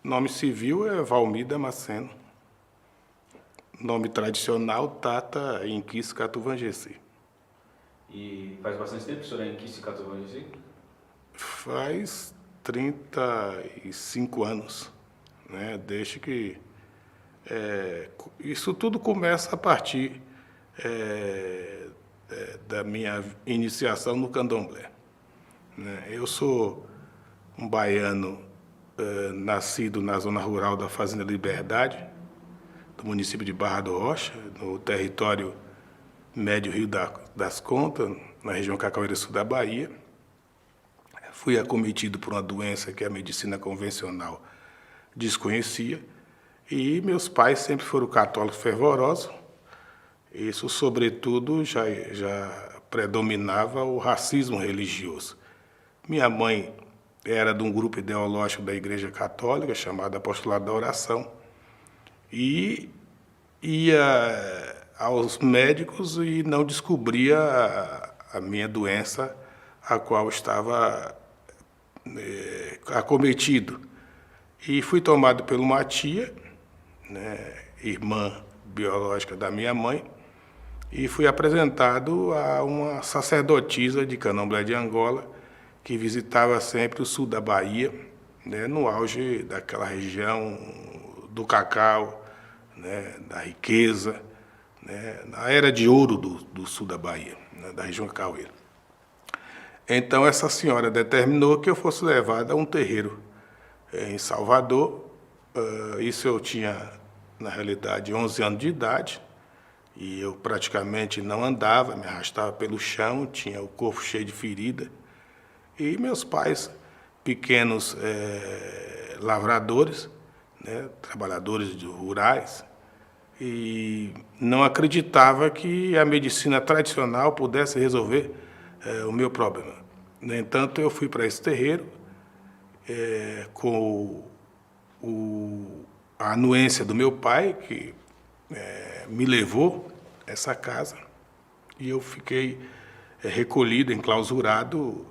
Nome civil é Valmir Damasceno. Nome tradicional, Tata Inquis Catuvangesi. E faz bastante tempo que o senhor é Inquis Catuvangesi? Faz 35 anos, né? Desde que... isso tudo começa a partir da minha iniciação no candomblé, né? Eu sou um baiano nascido na zona rural da Fazenda Liberdade, do município de Barra do Rocha, no território médio Rio das Contas, na região Cacaueira Sul da Bahia. Fui acometido por uma doença que a medicina convencional desconhecia, e meus pais sempre foram católicos fervorosos. Isso, sobretudo, já predominava o racismo religioso. Minha mãe era de um grupo ideológico da Igreja Católica, chamado Apostolado da Oração, e ia aos médicos e não descobria a minha doença, a qual estava acometido. E fui tomado por uma tia, né, irmã biológica da minha mãe, e fui apresentado a uma sacerdotisa de Candomblé de Angola, que visitava sempre o sul da Bahia, né, no auge daquela região do cacau, né, da riqueza, né, na era de ouro do sul da Bahia, né, da região cacaueira. Então, essa senhora determinou que eu fosse levado a um terreiro em Salvador. Isso eu tinha, na realidade, 11 anos de idade, e eu praticamente não andava, me arrastava pelo chão, tinha o corpo cheio de ferida. E meus pais, pequenos lavradores, né, trabalhadores rurais, e não acreditava que a medicina tradicional pudesse resolver o meu problema. No entanto, eu fui para esse terreiro com a anuência do meu pai, que me levou a essa casa, e eu fiquei recolhido, enclausurado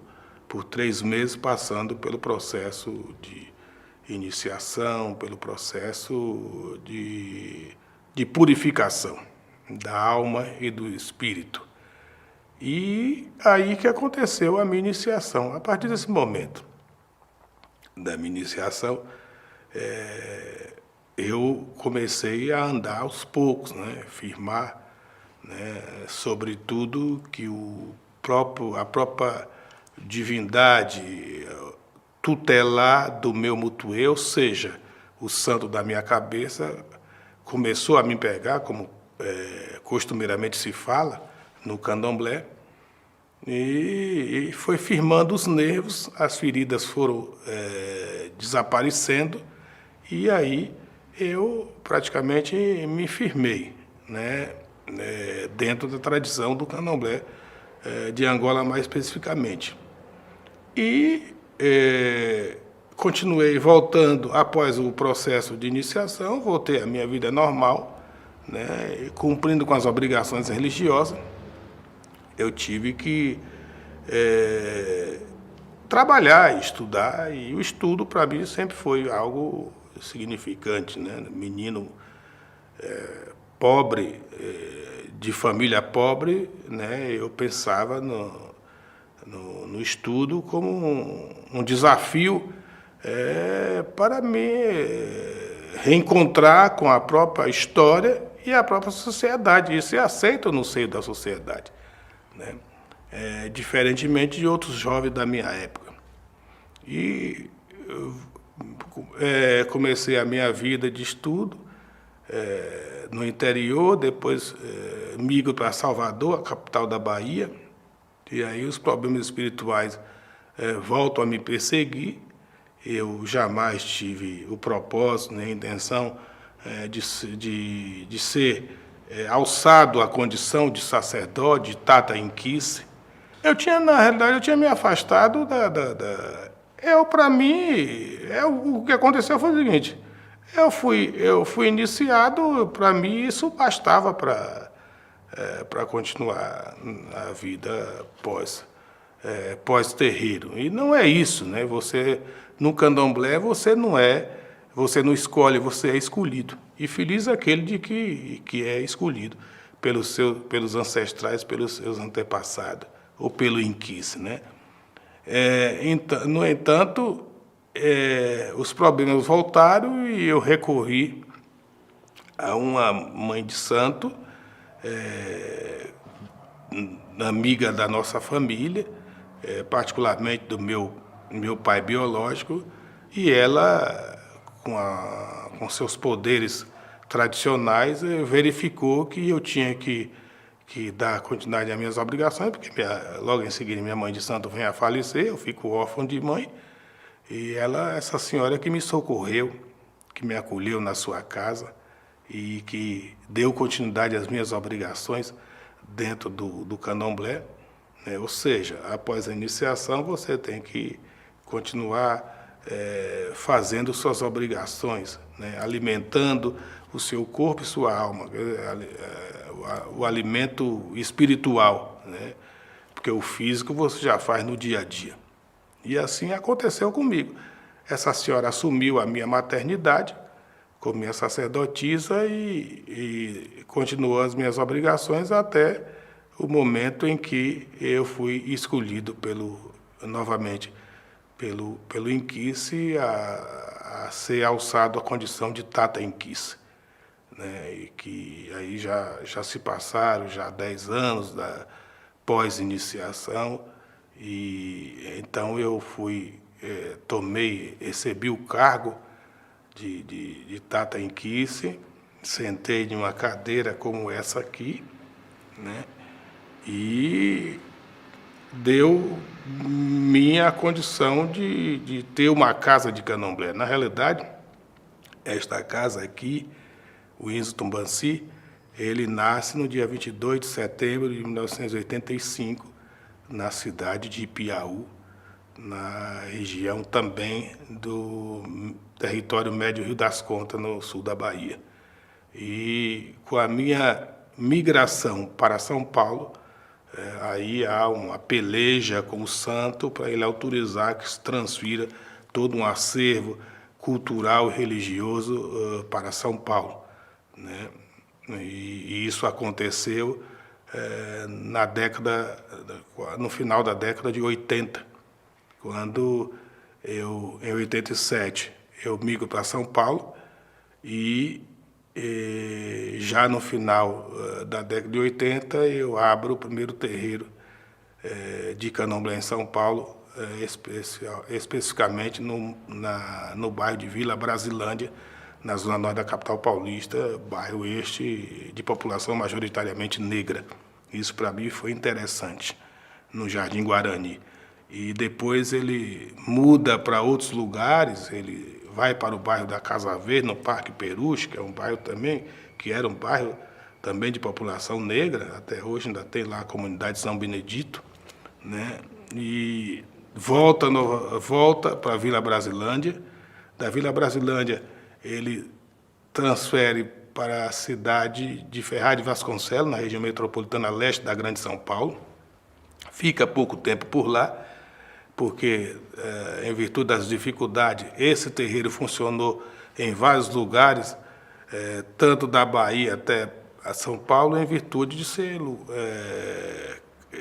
por 3 meses, passando pelo processo de iniciação, pelo processo de purificação da alma e do espírito. E aí que aconteceu a minha iniciação. A partir desse momento da minha iniciação, eu comecei a andar aos poucos, né, firmar, né, sobretudo que a própria divindade tutelar do meu mutuê, ou seja, o santo da minha cabeça, começou a me pegar, como costumeiramente se fala no candomblé, e foi firmando os nervos, as feridas foram desaparecendo, e aí eu praticamente me firmei, né, dentro da tradição do candomblé de Angola, mais especificamente. E continuei voltando após o processo de iniciação, voltei à minha vida normal, né, cumprindo com as obrigações religiosas. Eu tive que trabalhar, estudar, e o estudo para mim sempre foi algo significante, né? Menino pobre, de família pobre, né? Eu pensava no estudo como um desafio para me reencontrar com a própria história e a própria sociedade. Isso é aceito no seio da sociedade, né? Diferentemente de outros jovens da minha época. E comecei a minha vida de estudo no interior, depois migro para Salvador, a capital da Bahia, e aí os problemas espirituais voltam a me perseguir. Eu jamais tive o propósito nem a intenção de ser alçado à condição de sacerdote, de Tata Inquis. Na realidade, eu tinha me afastado para mim, o que aconteceu foi o seguinte: eu fui iniciado, para mim isso bastava para continuar a vida pós-terreiro. E não é isso, né? No candomblé, você não é você não escolhe, você é escolhido. E feliz é aquele de que é escolhido pelos ancestrais, pelos seus antepassados, ou pelo inquice, né? No entanto, os problemas voltaram e eu recorri a uma mãe de santo, amiga da nossa família, particularmente do meu pai biológico, e ela, com seus poderes tradicionais, verificou que eu tinha que dar continuidade às minhas obrigações, porque logo em seguida minha mãe de santo vem a falecer, eu fico órfão de mãe, e essa senhora que me socorreu, que me acolheu na sua casa e que deu continuidade às minhas obrigações dentro do candomblé, né? Ou seja, após a iniciação você tem que continuar fazendo suas obrigações, né? Alimentando o seu corpo e sua alma, o alimento espiritual, né? Porque o físico você já faz no dia a dia. E assim aconteceu comigo. Essa senhora assumiu a minha maternidade como minha sacerdotisa e continuou as minhas obrigações até o momento em que eu fui escolhido novamente pelo inquice a ser alçado à condição de tata inquice, né? E que aí já se passaram já 10 anos da pós-iniciação, e então eu recebi o cargo de tata inquice, sentei em uma cadeira como essa aqui, né? E deu minha condição de ter uma casa de candomblé. Na realidade, esta casa aqui, o Inzo Tumbanci, ele nasce no dia 22 de setembro de 1985, na cidade de Ipiaú, na região também do território médio Rio das Contas, no sul da Bahia. E com a minha migração para São Paulo, aí há uma peleja com o santo para ele autorizar que se transfira todo um acervo cultural e religioso para São Paulo, né? E isso aconteceu no final da década de 80, quando em 87, eu migro para São Paulo e já no final da década de 80, eu abro o primeiro terreiro de candomblé em São Paulo, especificamente no bairro de Vila Brasilândia, na zona norte da capital paulista, bairro este de população majoritariamente negra. Isso para mim foi interessante, no Jardim Guarani. E depois ele muda para outros lugares, ele vai para o bairro da Casa Verde, no Parque Peruche, que é um bairro também, que era um bairro também de população negra, até hoje ainda tem lá a comunidade São Benedito, né? E volta para a Vila Brasilândia. Da Vila Brasilândia ele transfere para a cidade de Ferraz de Vasconcelos, na região metropolitana leste da Grande São Paulo. Fica pouco tempo por lá, porque, em virtude das dificuldades, esse terreiro funcionou em vários lugares, tanto da Bahia até a São Paulo, em virtude de ser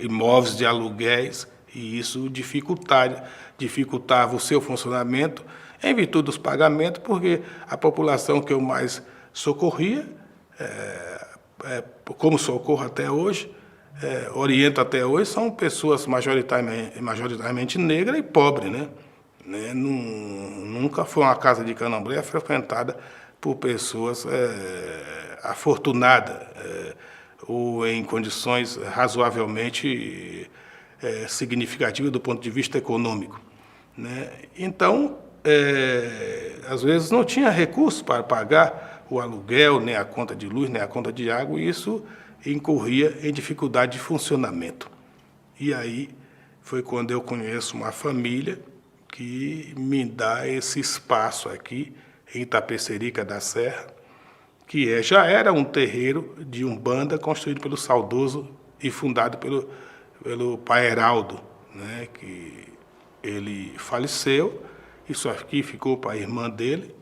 imóveis de aluguéis, e isso dificultava o seu funcionamento, em virtude dos pagamentos, porque a população que eu mais socorria, como socorro até hoje, oriento até hoje, são pessoas majoritariamente negras e pobres, né? Nunca foi uma casa de candomblé frequentada por pessoas afortunadas ou em condições razoavelmente significativas do ponto de vista econômico, né? Então, às vezes não tinha recursos para pagar o aluguel, nem a conta de luz, nem a conta de água, e isso incorria em dificuldade de funcionamento. E aí foi quando eu conheço uma família que me dá esse espaço aqui, em Itapecerica da Serra, que já era um terreiro de Umbanda construído pelo saudoso e fundado pelo pai Heraldo, né, que ele faleceu, isso aqui ficou para a irmã dele,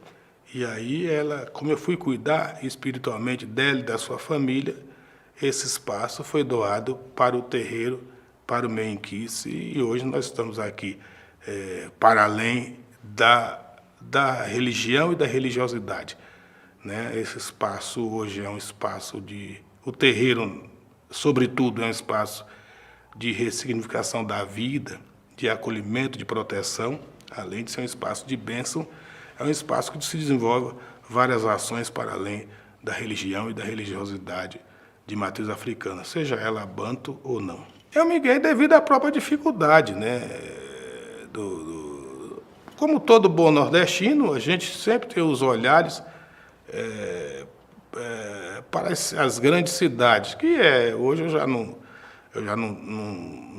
E aí ela, como eu fui cuidar espiritualmente dela e da sua família, esse espaço foi doado para o terreiro, para o Menquice, e hoje nós estamos aqui para além da religião e da religiosidade, né? Esse espaço hoje é um espaço de... O terreiro, sobretudo, é um espaço de ressignificação da vida, de acolhimento, de proteção, além de ser um espaço de bênção, é um espaço que se desenvolve várias ações para além da religião e da religiosidade de matriz africana, seja ela banto ou não. Eu migrei devido à própria dificuldade, né? Como todo bom nordestino, a gente sempre tem os olhares para as grandes cidades, que hoje eu já não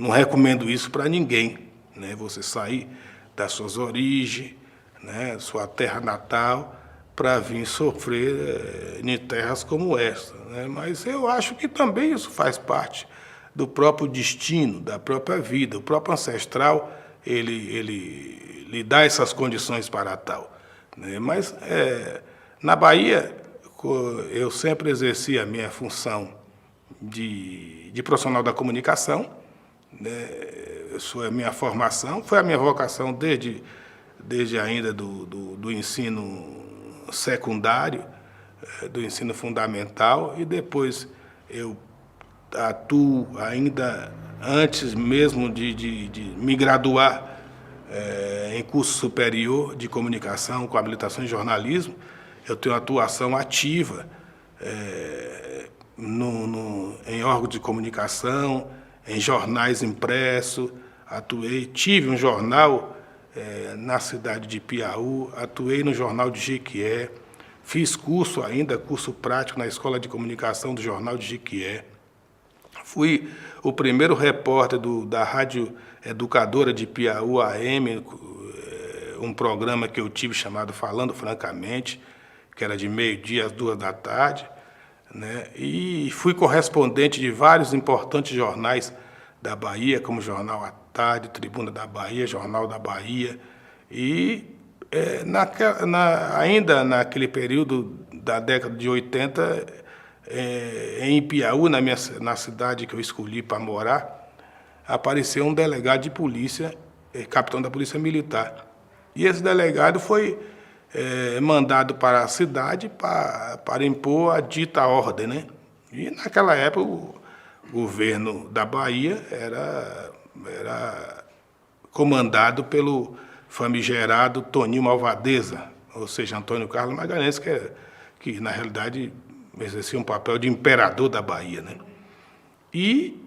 recomendo isso para ninguém, né? Você sair das suas origens, né, sua terra natal, para vir sofrer em terras como esta, né? Mas eu acho que também isso faz parte do próprio destino, da própria vida. O próprio ancestral, ele lhe dá essas condições para tal, né? Mas na Bahia, eu sempre exerci a minha função de profissional da comunicação, né? Isso é a minha formação, foi a minha vocação desde ainda do ensino secundário, do ensino fundamental, e depois eu atuo ainda antes mesmo de me graduar em curso superior de comunicação com habilitação em jornalismo. Eu tenho atuação ativa em órgãos de comunicação, em jornais impressos, tive um jornal na cidade de Piauí, atuei no jornal de Jequié, fiz curso prático na Escola de Comunicação do Jornal de Jequié. Fui o primeiro repórter da Rádio Educadora de Piauí AM, um programa que eu tive chamado Falando Francamente, que era de meio-dia às 14h, né? E fui correspondente de vários importantes jornais da Bahia, como Jornal à Tarde, Tribuna da Bahia, Jornal da Bahia. E ainda naquele período da década de 80, em Piauí, na cidade que eu escolhi para morar, apareceu um delegado de polícia, capitão da Polícia Militar. E esse delegado foi mandado para a cidade para impor a dita ordem, né? E naquela época o governo da Bahia era comandado pelo famigerado Toninho Malvadeza, ou seja, Antônio Carlos Magalhães, que na realidade exercia um papel de imperador da Bahia, né? E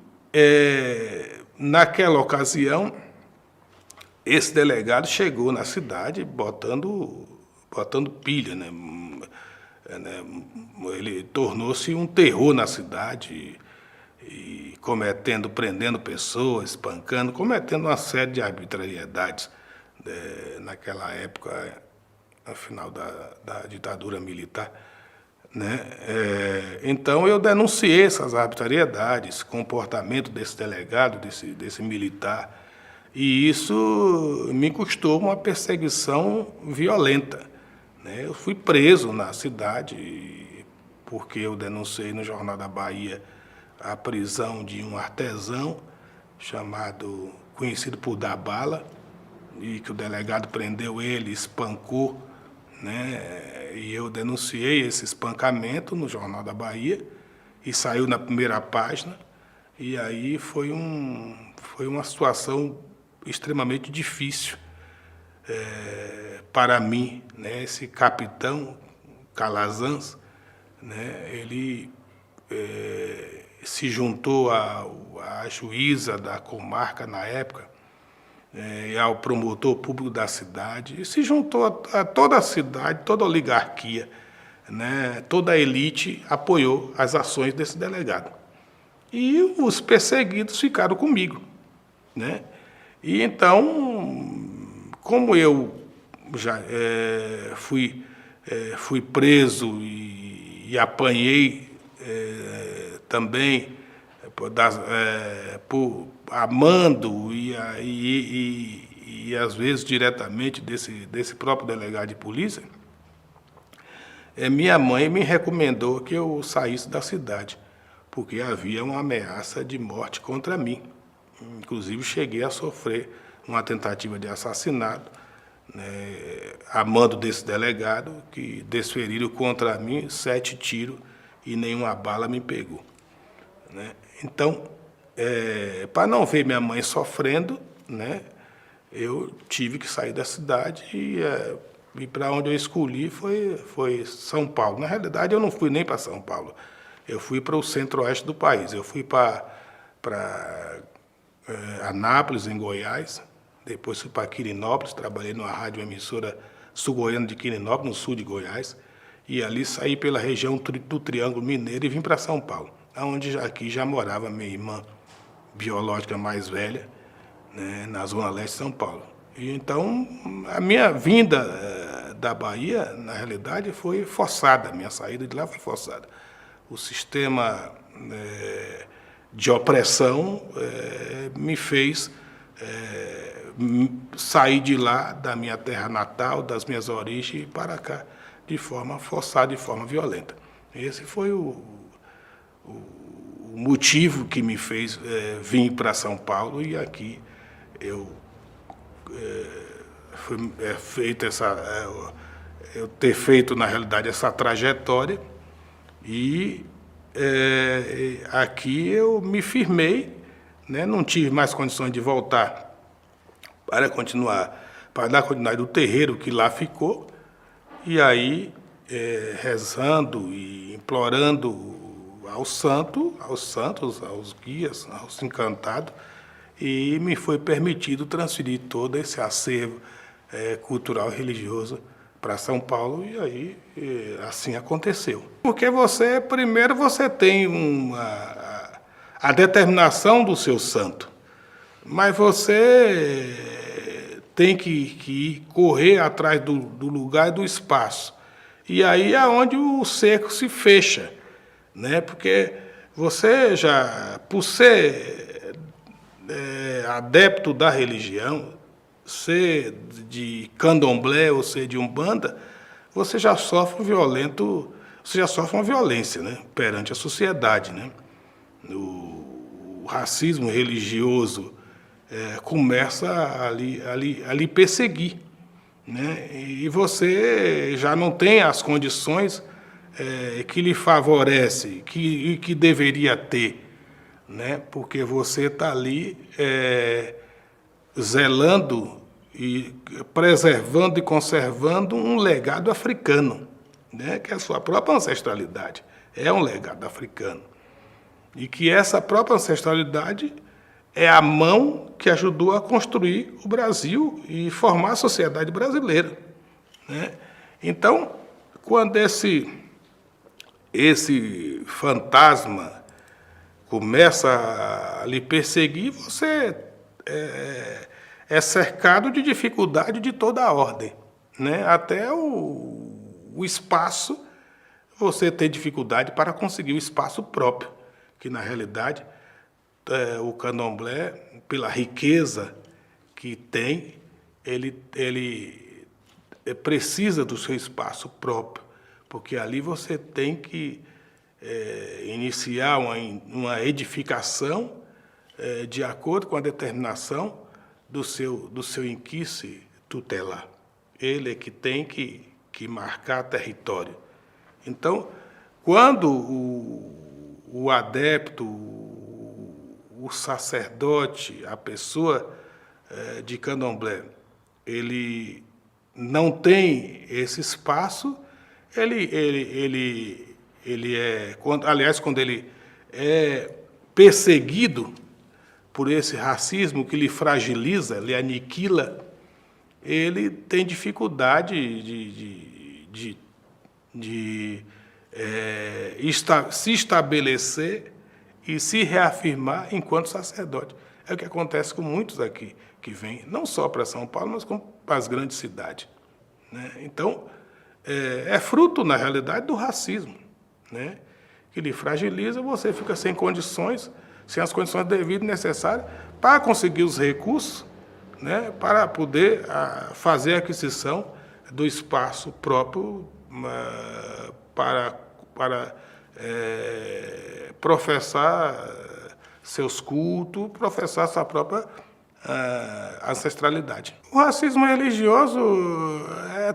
naquela ocasião esse delegado chegou na cidade botando pilha, né? Ele tornou-se um terror na cidade, e prendendo pessoas, espancando, cometendo uma série de arbitrariedades naquela época, no final da ditadura militar, né? Então eu denunciei essas arbitrariedades, comportamento desse delegado, desse militar, e isso me custou uma perseguição violenta, né? Eu fui preso na cidade porque eu denunciei no Jornal da Bahia a prisão de um artesão conhecido por Dar Bala, e que o delegado prendeu ele, espancou, né? E eu denunciei esse espancamento no Jornal da Bahia e saiu na primeira página. E aí foi uma situação extremamente difícil para mim, né? Esse capitão Calazans, né? Ele se juntou à juíza da comarca na época, ao promotor público da cidade, e se juntou a toda a cidade, toda a oligarquia, né? Toda a elite apoiou as ações desse delegado. E os perseguidos ficaram comigo, né? E então, como eu já fui preso e apanhei também a mando e às vezes diretamente desse próprio delegado de polícia, minha mãe me recomendou que eu saísse da cidade, porque havia uma ameaça de morte contra mim. Inclusive, cheguei a sofrer uma tentativa de assassinato, né, a mando desse delegado, que desferiram contra mim 7 tiros e nenhuma bala me pegou, né? Então, para não ver minha mãe sofrendo, né, eu tive que sair da cidade e para onde eu escolhi foi São Paulo. Na realidade, eu não fui nem para São Paulo, eu fui para o centro-oeste do país. Eu fui para Anápolis, em Goiás, depois fui para Quirinópolis, trabalhei numa rádio emissora sul-goiana de Quirinópolis, no sul de Goiás, e ali saí pela região do Triângulo Mineiro e vim para São Paulo, onde aqui já morava minha irmã biológica mais velha, né, na Zona Leste de São Paulo. E então, a minha vinda da Bahia, na realidade, foi forçada, a minha saída de lá foi forçada. O sistema de opressão me fez sair de lá, da minha terra natal, das minhas origens, para cá, de forma forçada, de forma violenta. Esse foi o motivo que me fez vir para São Paulo, e aqui eu ter feito, na realidade, essa trajetória, e aqui eu me firmei, né? Não tive mais condições de voltar para dar continuidade do terreiro que lá ficou, e aí rezando e implorando aos santos, aos guias, aos encantados, e me foi permitido transferir todo esse acervo cultural e religioso para São Paulo, e aí assim aconteceu. Porque primeiro você tem a determinação do seu santo, mas você tem que correr atrás do lugar e do espaço. E aí é onde o cerco se fecha, né? Porque você já, por ser adepto da religião, ser de candomblé ou ser de umbanda, você já sofre uma violência, né, perante a sociedade, né? O racismo religioso começa a lhe perseguir, né? E você já não tem as condições que lhe favorece, que deveria ter, né? Porque você está ali zelando e preservando e conservando um legado africano, né? Que é a sua própria ancestralidade é um legado africano, e que essa própria ancestralidade é a mão que ajudou a construir o Brasil e formar a sociedade brasileira, né? Então, quando esse fantasma começa a lhe perseguir, você é cercado de dificuldade de toda a ordem, né? Até o espaço, você tem dificuldade para conseguir o espaço próprio, que na realidade o candomblé, pela riqueza que tem, ele precisa do seu espaço próprio, porque ali você tem que iniciar uma edificação de acordo com a determinação do seu inquice tutelar. Ele é que tem que marcar território. Então, quando o adepto, o sacerdote, a pessoa de candomblé, ele não tem esse espaço, quando ele é perseguido por esse racismo que lhe fragiliza, lhe aniquila, ele tem dificuldade de se estabelecer e se reafirmar enquanto sacerdote. É o que acontece com muitos aqui que vêm, não só para São Paulo, mas para as grandes cidades, né? Então, é fruto, na realidade, do racismo, né? Que lhe fragiliza, você fica sem condições, sem as condições devidas e necessárias para conseguir os recursos, né? Para poder fazer a aquisição do espaço próprio para professar seus cultos, professar sua própria ancestralidade. O racismo religioso é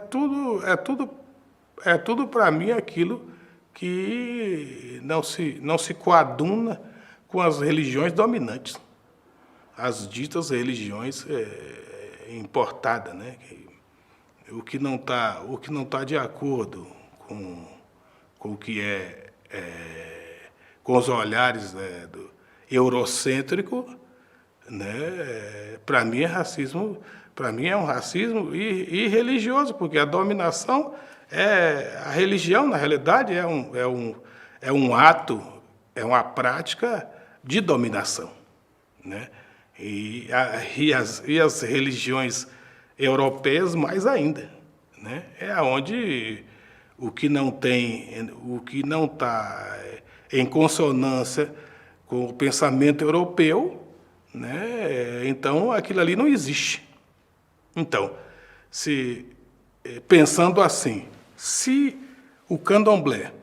tudo para mim aquilo que não se coaduna com as religiões dominantes, as ditas religiões importadas, né? O que não tá de acordo com o que com os olhares do eurocêntrico, né? Para mim é racismo, para mim é um racismo irreligioso, porque a dominação a religião, na realidade, é um ato, é uma prática de dominação, né? E as religiões europeias mais ainda, né? É onde o que não está em consonância com o pensamento europeu, né? Então aquilo ali não existe. Então, pensando assim, se o candomblé,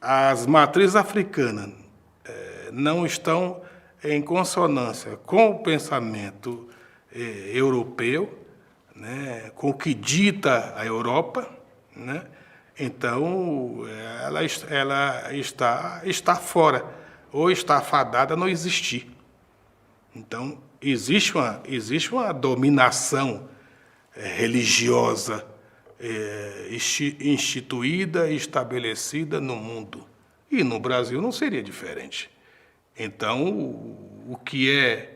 as matrizes africanas não estão em consonância com o pensamento europeu, né, com o que dita a Europa, né, então ela está fora, ou está fadada a não existir. Então, existe uma dominação religiosa instituída e estabelecida no mundo. E no Brasil não seria diferente. Então, o que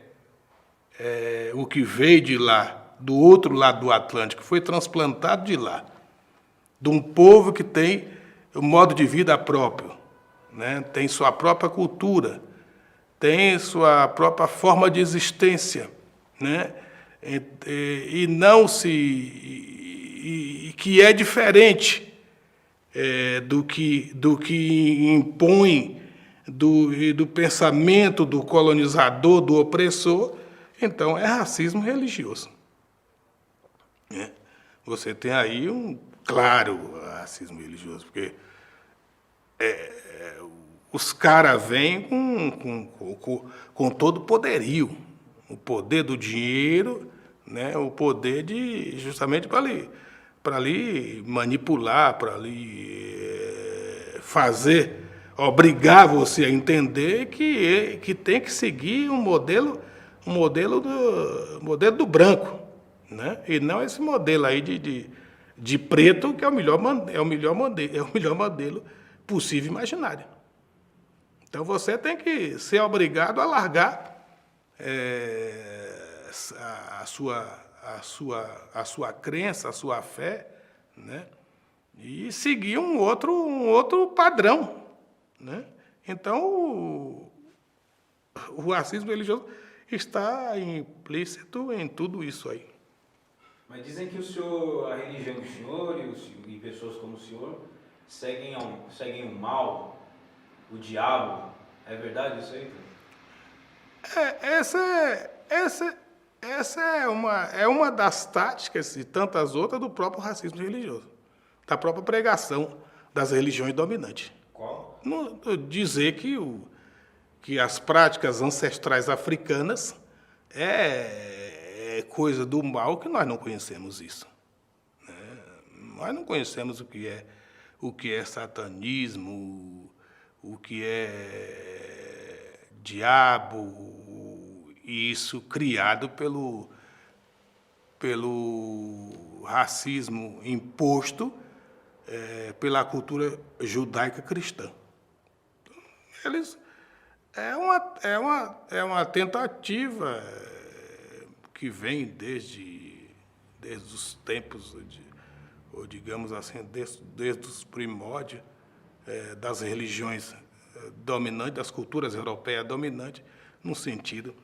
veio de lá, do outro lado do Atlântico, foi transplantado de lá, de um povo que tem um modo de vida próprio, né? Tem sua própria cultura, tem sua própria forma de existência, né? Que é diferente do que impõe do pensamento do colonizador, do opressor. Então é racismo religioso, né? Você tem aí um claro racismo religioso, porque os caras vêm com todo o poderio, o poder do dinheiro, né? O poder justamente para ali manipular, para ali fazer, obrigar você a entender que tem que seguir um modelo do branco, né? E não esse modelo aí de preto, que é o melhor modelo possível e imaginário. Então você tem que ser obrigado a largar a sua crença, a sua fé, né? E seguir um outro padrão, né? Então o racismo religioso está implícito em tudo isso aí. Mas dizem que a religião do senhor e pessoas como o senhor seguem o mal, o diabo. É verdade isso aí? Essa é uma das táticas e tantas outras do próprio racismo religioso, da própria pregação das religiões dominantes. Qual? Dizer que as práticas ancestrais africanas é coisa do mal, que nós não conhecemos isso, né? Nós não conhecemos o que é satanismo, o que é diabo, e isso criado pelo racismo imposto pela cultura judaica cristã. Eles é uma tentativa que vem desde os tempos, ou digamos assim, desde os primórdios das religiões dominantes, das culturas europeias dominantes, no sentido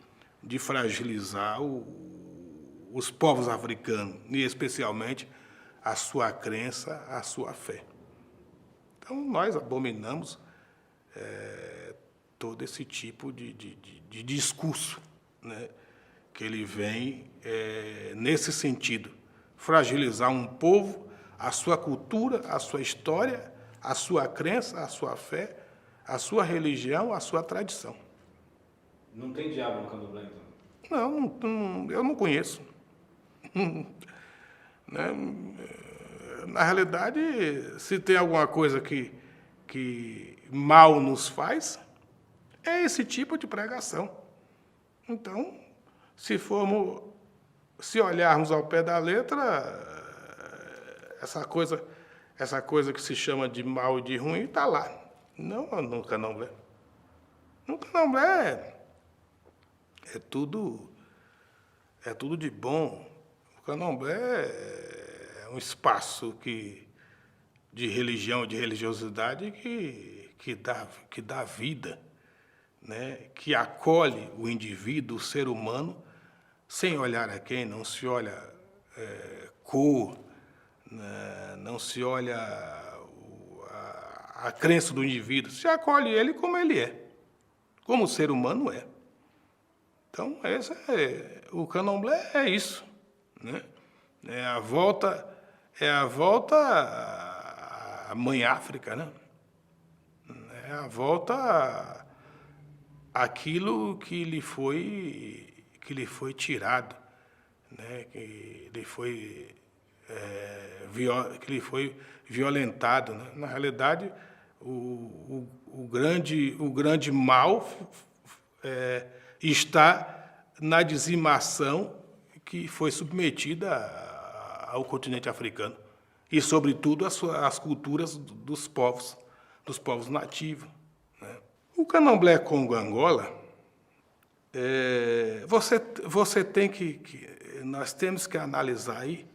de fragilizar os povos africanos, e especialmente a sua crença, a sua fé. Então, nós abominamos todo esse tipo de discurso, né, que ele vem nesse sentido, fragilizar um povo, a sua cultura, a sua história, a sua crença, a sua fé, a sua religião, a sua tradição. Não tem diabo no candomblé, então? Eu não conheço. Né? Na realidade, se tem alguma coisa que mal nos faz, é esse tipo de pregação. Então, se olharmos ao pé da letra, essa coisa que se chama de mal e de ruim está lá. Não no candomblé. No candomblé é tudo de bom. O candomblé é um espaço de religião, de religiosidade que dá vida, né? Que acolhe o indivíduo, o ser humano, sem olhar a quem, não se olha cor, né? Não se olha a crença do indivíduo, se acolhe ele como ele é, como o ser humano é. Então, o candomblé é isso, né? É a volta à Mãe África, né? É a volta àquilo que lhe foi tirado, né? Que lhe foi violentado, né? Na realidade, o grande mal está na dizimação que foi submetida ao continente africano e, sobretudo, às culturas dos povos nativos, né? O candomblé Congo-Angola, nós temos que analisar aí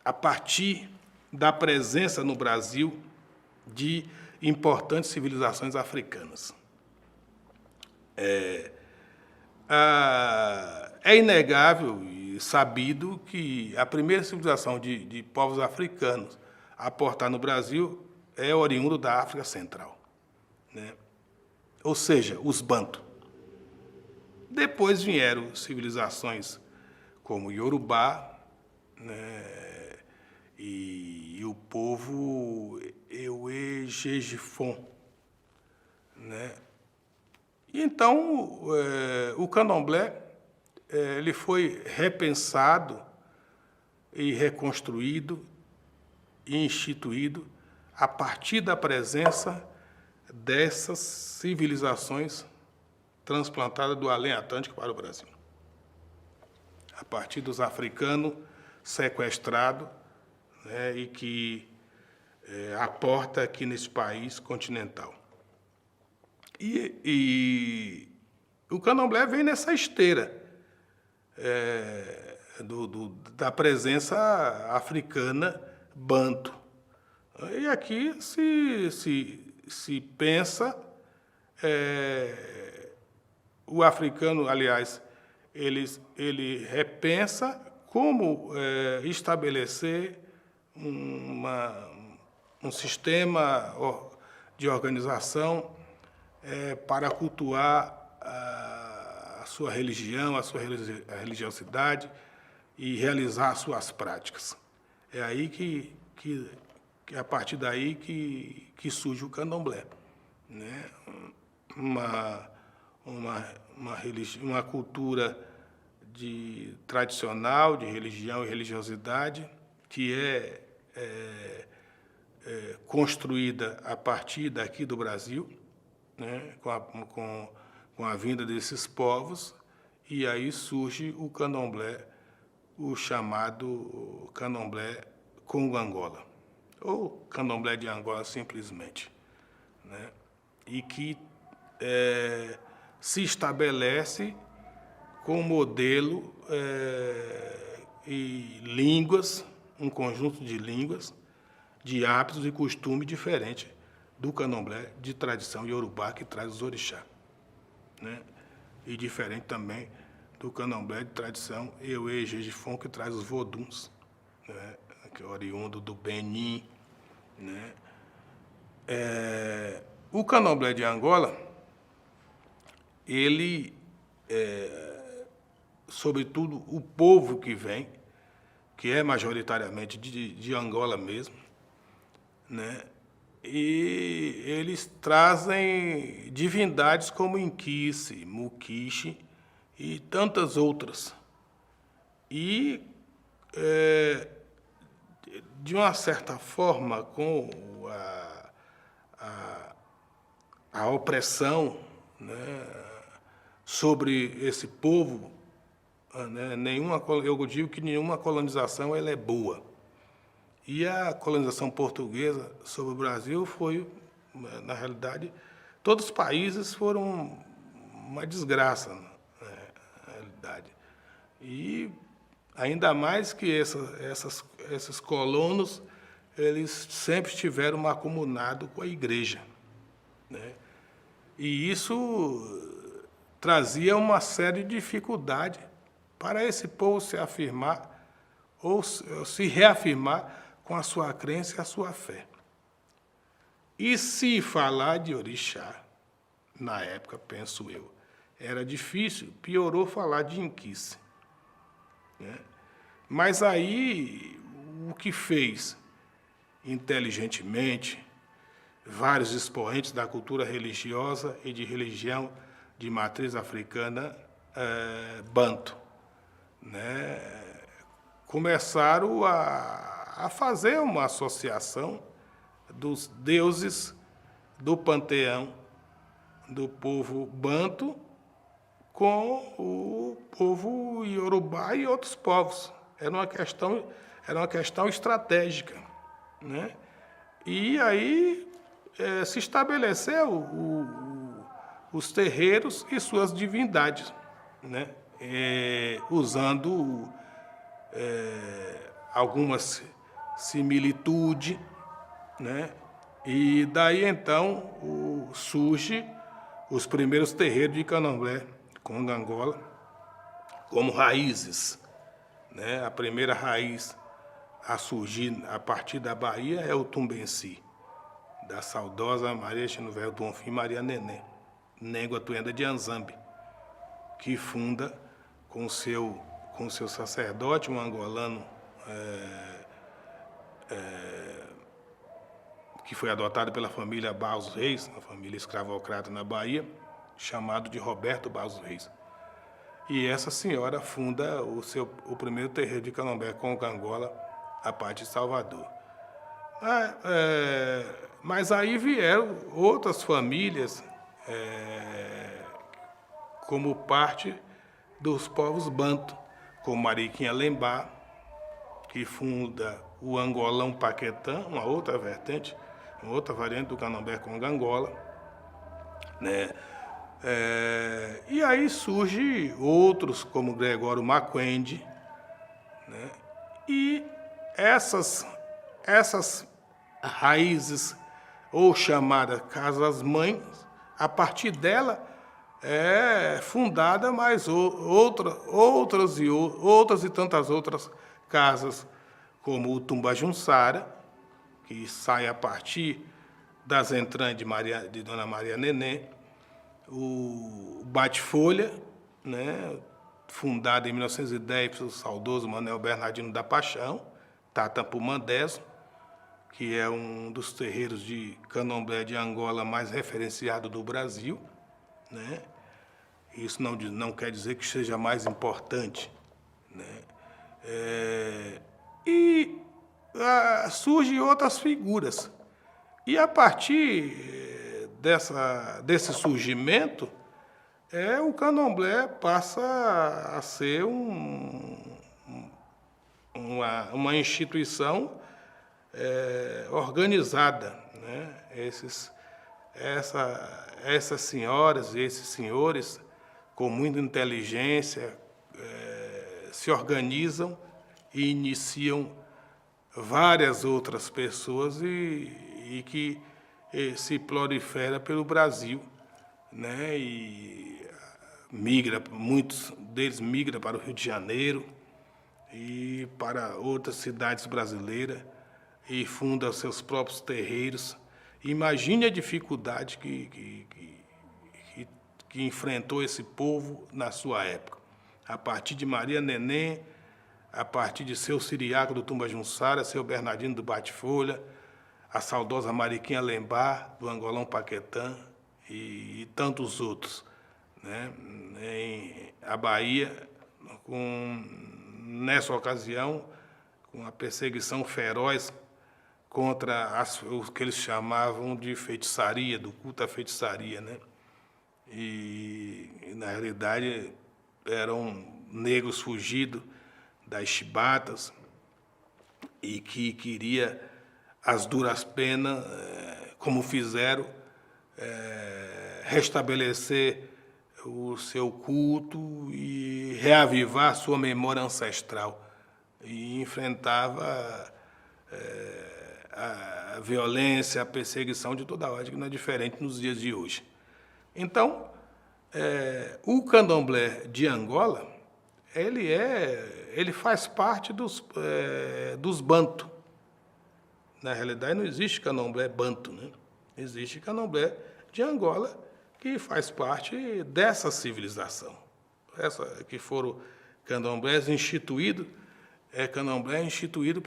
a partir da presença no Brasil de importantes civilizações africanas. É inegável e sabido que a primeira civilização de povos africanos a aportar no Brasil é oriundo da África Central, né? Ou seja, os Banto. Depois vieram civilizações como o Yorubá, né? E o povo Euê-Gégifon, né? E então, o candomblé ele foi repensado e reconstruído e instituído a partir da presença dessas civilizações transplantadas do além Atlântico para o Brasil. A partir dos africanos sequestrados, né, e que aporta aqui nesse país continental. E o candomblé vem nessa esteira da presença africana banto. E aqui se pensa, o africano, aliás, ele repensa como estabelecer um sistema de organização para cultuar a sua religião, a sua religiosidade e realizar as suas práticas. É aí que a partir daí que surge o candomblé, né? Uma cultura tradicional de religião e religiosidade que é construída a partir daqui do Brasil, né? Com a vinda desses povos, e aí surge o candomblé, o chamado candomblé Congo-Angola, ou candomblé de Angola simplesmente, né? E que se estabelece com modelo e línguas, um conjunto de línguas, de hábitos e costumes diferentes do candomblé de tradição iorubá, que traz os orixá, né? E diferente também do candomblé de tradição Euê-Gégifon, que traz os voduns, né? Que é oriundo do Benin, né? O candomblé de Angola, ele, sobretudo o povo que que é majoritariamente de Angola mesmo, né? E eles trazem divindades como Inquice, Muquixe e tantas outras. E, de uma certa forma, com a opressão, né, sobre esse povo, né, eu digo que nenhuma colonização ela é boa. E a colonização portuguesa sobre o Brasil foi, na realidade, todos os países foram uma desgraça, né, na realidade. E ainda mais que esses colonos, eles sempre estiveram mancomunados com a igreja, né? E isso trazia uma série de dificuldades para esse povo se afirmar ou se reafirmar com a sua crença e a sua fé. E se falar de orixá, na época, penso eu, era difícil, piorou falar de Inquice, né? Mas aí, o que fez, inteligentemente, vários expoentes da cultura religiosa e de religião de matriz africana banto, né? Começaram a fazer uma associação dos deuses do panteão do povo banto com o povo iorubá e outros povos. Era uma questão estratégica, né? E aí se estabeleceu os terreiros e suas divindades, né? Usando algumas similitudes, né? E daí então surge os primeiros terreiros de Candomblé, Conga-Angola, como raízes, né? A primeira raiz a surgir a partir da Bahia é o Tumbenci, da saudosa Maria Genoveva Bonfim Maria Nenê, Négua Tuenda de Anzambe, que funda com seu sacerdote, um angolano que foi adotado pela família Barros Reis, uma família escravocrata na Bahia, chamado de Roberto Barros Reis. E essa senhora funda o primeiro terreiro de Candomblé com Angola, a parte de Salvador. Mas aí vieram outras famílias como parte dos povos banto, como Mariquinha Lembá, que funda o Angolão Paquetã, uma outra vertente, uma outra variante do Candomblé Conga-Angola, né? E aí surge outros, como Gregório Maquende, né? E essas raízes, ou chamadas casas-mães, a partir dela é fundada mais outras e tantas outras casas, como o Tumbajunsara, que sai a partir das entranhas de Dona Maria Nenê, o Bate-Folha, né, fundado em 1910 pelo saudoso Manuel Bernardino da Paixão, Tatapumandeso, que é um dos terreiros de Candomblé de Angola mais referenciado do Brasil, né? Isso não quer dizer que seja mais importante, né? Surgem outras figuras. E a partir desse surgimento, o Candomblé passa a ser uma instituição organizada, né? Essas senhoras e esses senhores, com muita inteligência, se organizam e iniciam várias outras pessoas e que se prolifera pelo Brasil, né? E muitos deles migram para o Rio de Janeiro e para outras cidades brasileiras e fundam seus próprios terreiros. Imagine a dificuldade que enfrentou esse povo na sua época. A partir de Maria Nenê, a partir de seu Siriaco do Tumba-Junçara, seu Bernardino do Bate-Folha, a saudosa Mariquinha Lembar, do Angolão Paquetã e tantos outros, né? A Bahia, nessa ocasião, com a perseguição feroz contra o que eles chamavam de feitiçaria, do culto à feitiçaria, né? E na realidade, eram negros fugidos das chibatas e que queria as duras penas, como fizeram, restabelecer o seu culto e reavivar sua memória ancestral. E enfrentava a violência, a perseguição de toda ordem, que não é diferente nos dias de hoje. Então, o candomblé de Angola, ele faz parte dos banto. Na realidade, não existe candomblé banto, né? Existe candomblé de Angola, que faz parte dessa civilização. Essa que foram candomblés instituídos, candomblé instituído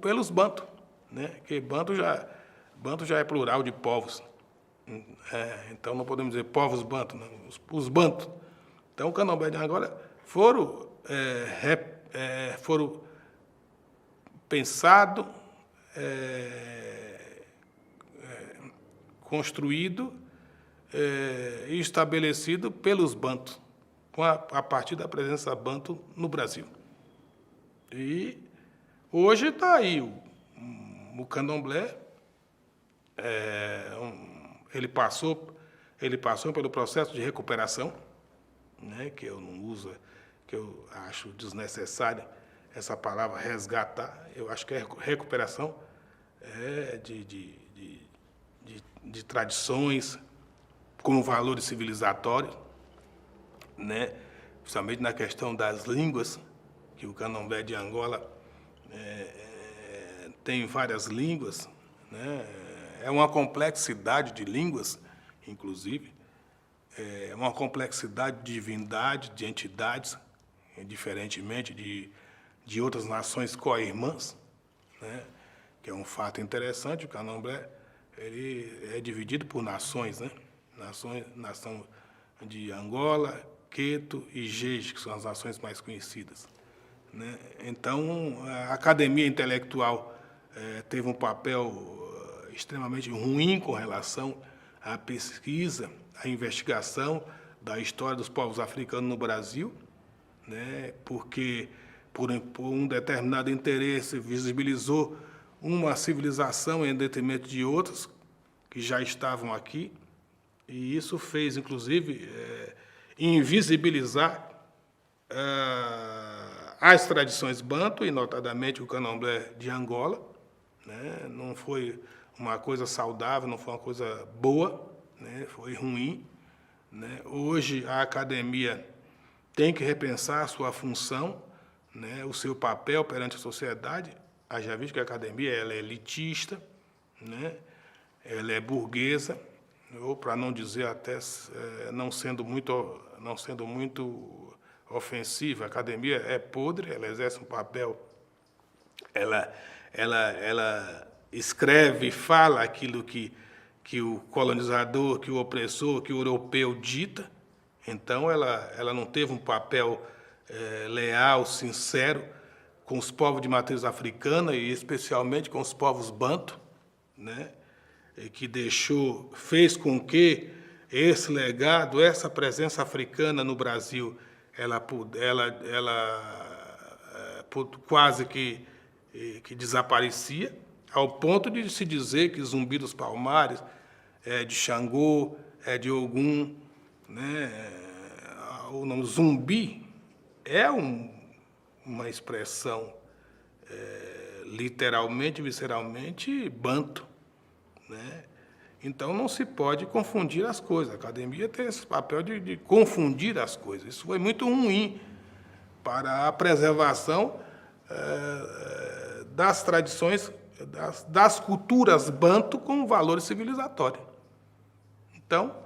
pelos banto, né? Que banto já é plural de povos. Então, não podemos dizer povos banto, não, os banto. Então, o candomblé de Angola foram pensados, construído e estabelecido pelos bantos, a partir da presença banto no Brasil. E hoje está aí o candomblé, ele passou pelo processo de recuperação, né, que eu não uso, que eu acho desnecessária essa palavra resgatar. Eu acho que é recuperação de tradições como valores civilizatórios, né? Principalmente na questão das línguas, que o candomblé de Angola tem várias línguas, né? É uma complexidade de línguas, inclusive, é uma complexidade de divindade, de entidades, diferentemente de outras nações co-irmãs, né? Que é um fato interessante. O candomblé ele é dividido por nações, né? Nação de Angola, Queto e Jeje, que são as nações mais conhecidas, né? Então, a academia intelectual teve um papel extremamente ruim com relação à pesquisa, à investigação da história dos povos africanos no Brasil, né? Porque, por um determinado interesse, visibilizou uma civilização em detrimento de outras que já estavam aqui, e isso fez, inclusive, invisibilizar as tradições banto, e notadamente o candomblé de Angola, né? Não foi uma coisa saudável, não foi uma coisa boa, né? Foi ruim, né? Hoje a academia tem que repensar a sua função, né? O seu papel perante a sociedade. Já visto que a academia ela é elitista, né? Ela é burguesa, ou, para não dizer até não sendo muito ofensiva, a academia é podre, ela exerce um papel, ela escreve e fala aquilo que o colonizador, que o opressor, que o europeu dita. Então, ela não teve um papel leal, sincero com os povos de matriz africana, e especialmente com os povos banto, né? E que fez com que esse legado, essa presença africana no Brasil, ela quase que desaparecia, ao ponto de se dizer que Zumbi dos Palmares é de Xangô, é de Ogum, né? O nome Zumbi é uma expressão literalmente, visceralmente, banto, né? Então, não se pode confundir as coisas. A academia tem esse papel de confundir as coisas. Isso foi muito ruim para a preservação das tradições, das culturas banto com valores civilizatórios. Então,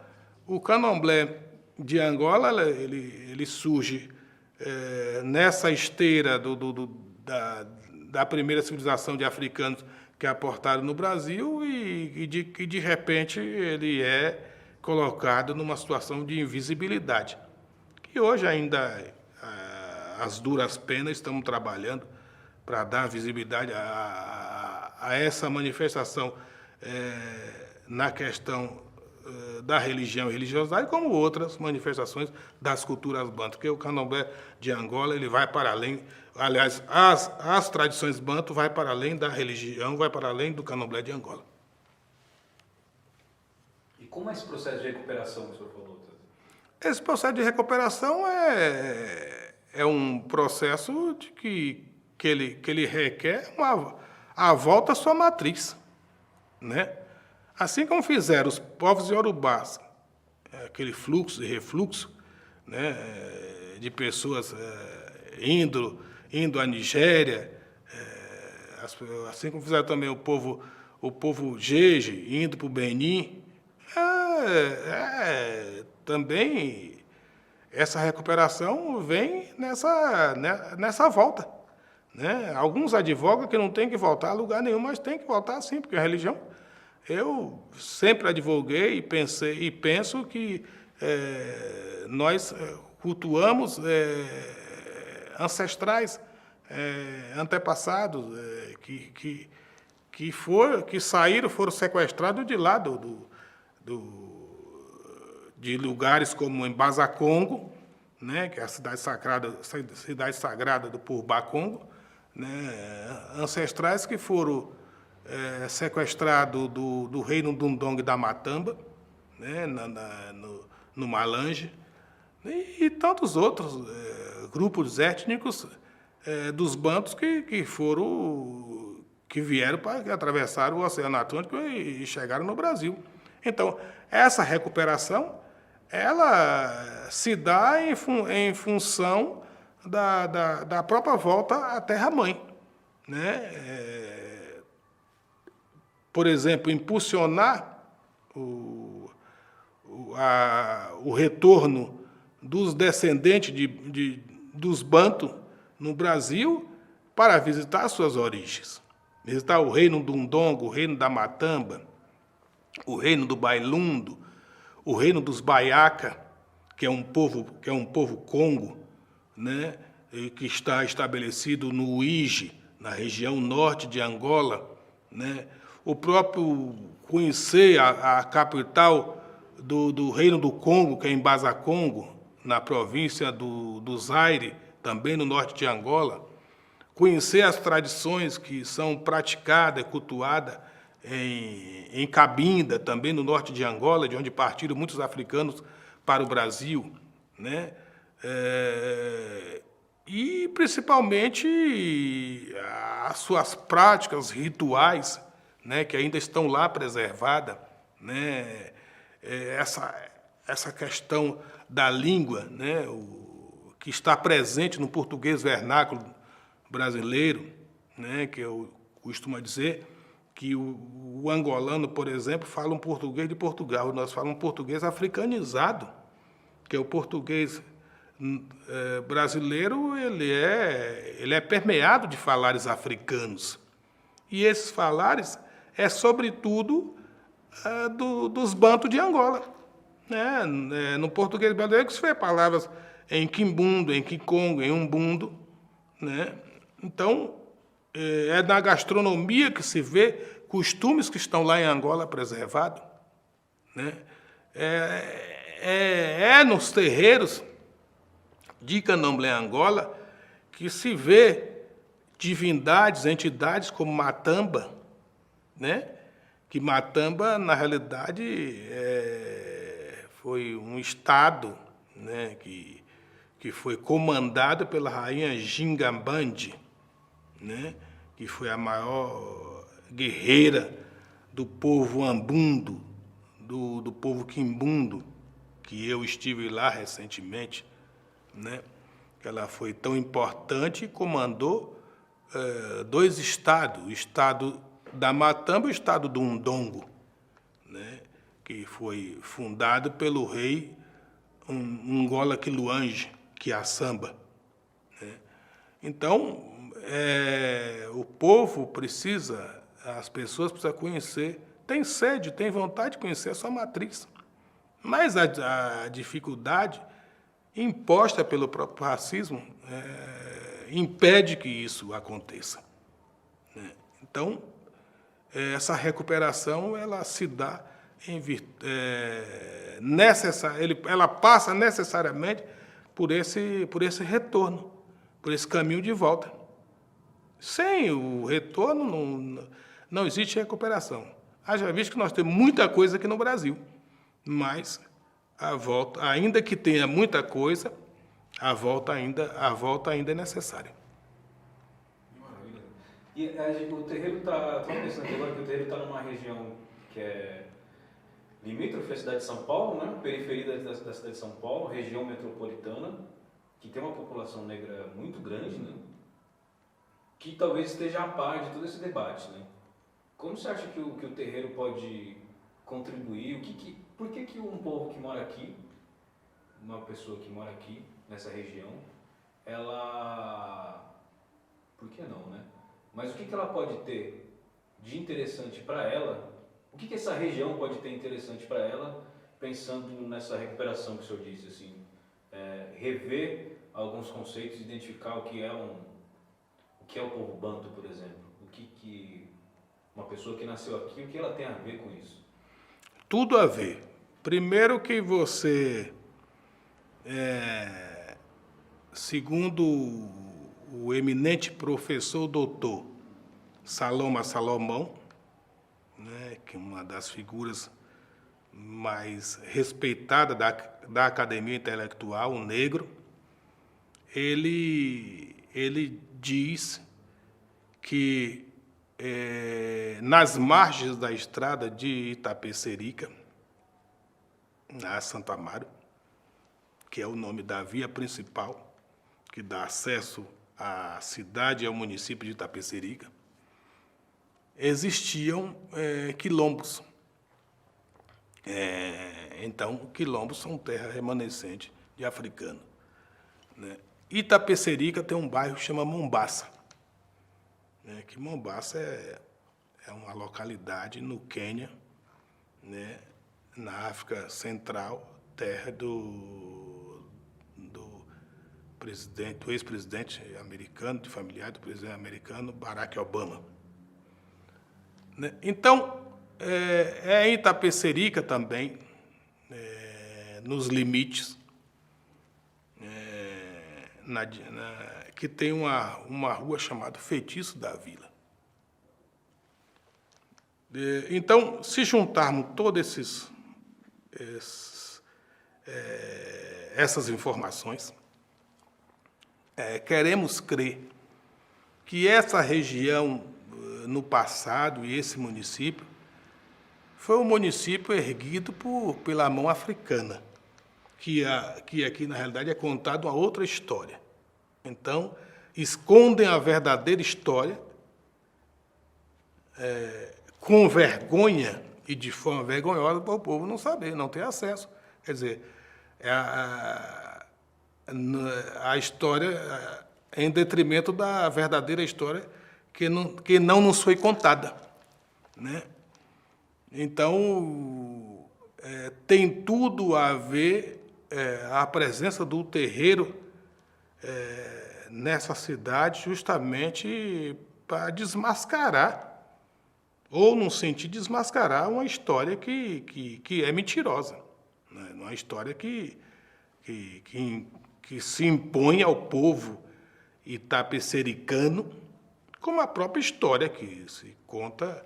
o candomblé de Angola ele surge nessa esteira da primeira civilização de africanos que aportaram no Brasil e de repente ele é colocado numa situação de invisibilidade. E hoje ainda, as duras penas, estamos trabalhando para dar visibilidade a essa manifestação na questão da religião e religiosidade, como outras manifestações das culturas banto, porque o candomblé de Angola ele vai para além, aliás, as tradições banto vai para além da religião, vai para além do candomblé de Angola. E como é esse processo de recuperação que o senhor falou? Esse processo de recuperação é um processo que ele requer a volta à sua matriz, né? Assim como fizeram os povos iorubás, aquele fluxo e refluxo, né, de pessoas indo à Nigéria, assim como fizeram também o povo Jeje indo para o Benin, também essa recuperação vem nessa volta, né? Alguns advogam que não tem que voltar a lugar nenhum, mas tem que voltar sim, porque a religião... Eu sempre advoguei e penso que nós cultuamos ancestrais, antepassados, que saíram, foram sequestrados de lá de lugares como Embaza Congo, né, que é a cidade sagrada do povo Bakongo, né, ancestrais que foram sequestrado do reino Dundong da Matamba, né, no Malange, e tantos outros grupos étnicos dos bantos que vieram para atravessar o Oceano Atlântico e chegaram no Brasil. Então, essa recuperação ela se dá em função da própria volta à Terra-mãe, né? Por exemplo, impulsionar o retorno dos descendentes dos Bantu no Brasil para visitar suas origens. Visitar o reino do Ndongo, o reino da Matamba, o reino do Bailundo, o reino dos Baiaca, que é um povo Congo, né, que está estabelecido no Uíge, na região norte de Angola, né? O próprio conhecer a capital do Reino do Congo, que é em Baza-Congo, na província do Zaire, também no norte de Angola, conhecer as tradições que são praticadas e cultuadas em Cabinda, também no norte de Angola, de onde partiram muitos africanos para o Brasil, né? E, principalmente, as suas práticas rituais, né, que ainda estão lá preservadas, né, essa questão da língua, né, que está presente no português vernáculo brasileiro, né, que eu costumo dizer que o angolano, por exemplo, fala um português de Portugal, nós falamos um português africanizado, que é o português brasileiro, ele é permeado de falares africanos. E esses falares sobretudo, dos bantos de Angola, né? No português brasileiro que se vê palavras em quimbundo, em quicongo, em umbundo, né? Então, na gastronomia que se vê costumes que estão lá em Angola preservados, né? Nos terreiros de Candomblé Angola que se vê divindades, entidades como Matamba, né? Que Matamba, na realidade, foi um estado, né? que foi comandado pela rainha Gingambande, né? Que foi a maior guerreira do povo Ambundo, do povo Quimbundo, que eu estive lá recentemente, né? Ela foi tão importante e comandou dois estados, o estado da Matamba e o estado do Ndongo, né? Que foi fundado pelo rei Ngola Quiluange, Quiaçamba, Então, o povo precisa, as pessoas precisam conhecer, tem sede, tem vontade de conhecer a sua matriz. Mas a dificuldade imposta pelo próprio racismo impede que isso aconteça, né? Então, essa recuperação ela se dá ela passa necessariamente por esse retorno, por esse caminho de volta. Sem o retorno não existe recuperação. Haja visto que nós temos muita coisa aqui no Brasil, mas a volta, ainda que tenha muita coisa, a volta ainda é necessária. Maravilha. E o terreiro está pensando aqui agora que o terreiro está numa região que é limítrofe à cidade de São Paulo, né? Periferia da cidade de São Paulo, região metropolitana, que tem uma população negra muito grande, né? Que talvez esteja a par de todo esse debate, né? Como você acha que o terreiro pode contribuir? Por que um povo que mora aqui, uma pessoa que mora aqui, nessa região, ela... Por que não, né? Mas o que ela pode ter de interessante para ela? O que essa região pode ter interessante para ela, pensando nessa recuperação que o senhor disse, assim? Rever alguns conceitos, identificar o que é o povo banto, por exemplo. Uma pessoa que nasceu aqui, o que ela tem a ver com isso? Tudo a ver. Primeiro que você, segundo o eminente professor doutor Saloma Salomão, né, que é uma das figuras mais respeitadas da academia intelectual, um negro, ele diz que nas margens da estrada de Itapecerica, na Santo Amaro, que é o nome da via principal, que dá acesso à cidade e ao município de Itapecerica, existiam quilombos. Então, quilombos são terra remanescente de africano, né? Itapecerica tem um bairro que chama Mombaça, né? Que Mombaça é uma localidade no Quênia, né? Na África Central, terra do ex-presidente americano, de familiar do presidente americano, Barack Obama. Então, em Itapecerica também, nos limites, que tem uma rua chamada Feitiço da Vila. Então, se juntarmos todas essas informações, queremos crer que essa região, no passado, e esse município, foi um município erguido pela mão africana, que aqui, na realidade, é contada uma outra história. Então, escondem a verdadeira história com vergonha e de forma vergonhosa para o povo não saber, não ter acesso. Quer dizer, a história em detrimento da verdadeira história que não nos foi contada, né? Então, tem tudo a ver a presença do terreiro nessa cidade justamente para desmascarar, ou, num sentido, desmascarar uma história que é mentirosa, né? Uma história que se impõe ao povo itapecericano, como a própria história que se conta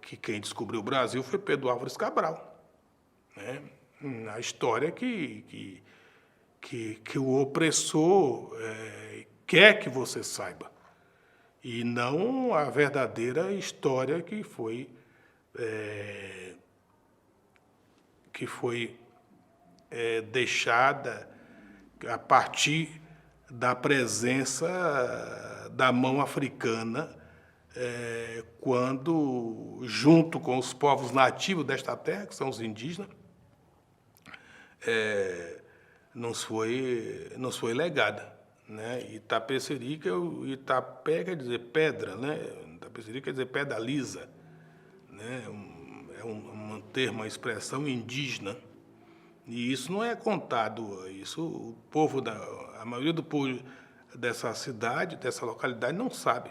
que quem descobriu o Brasil foi Pedro Álvares Cabral, né? A história que o opressor quer que você saiba, e não a verdadeira história que foi deixada a partir da presença da mão africana, quando, junto com os povos nativos desta terra, que são os indígenas, nos foi legada, né? Itapecerica, Itapé quer dizer pedra, né? Itapecerica quer dizer pedra lisa, né? É um termo, uma expressão indígena. E isso não é contado, isso o povo a maioria do povo dessa cidade, dessa localidade não sabe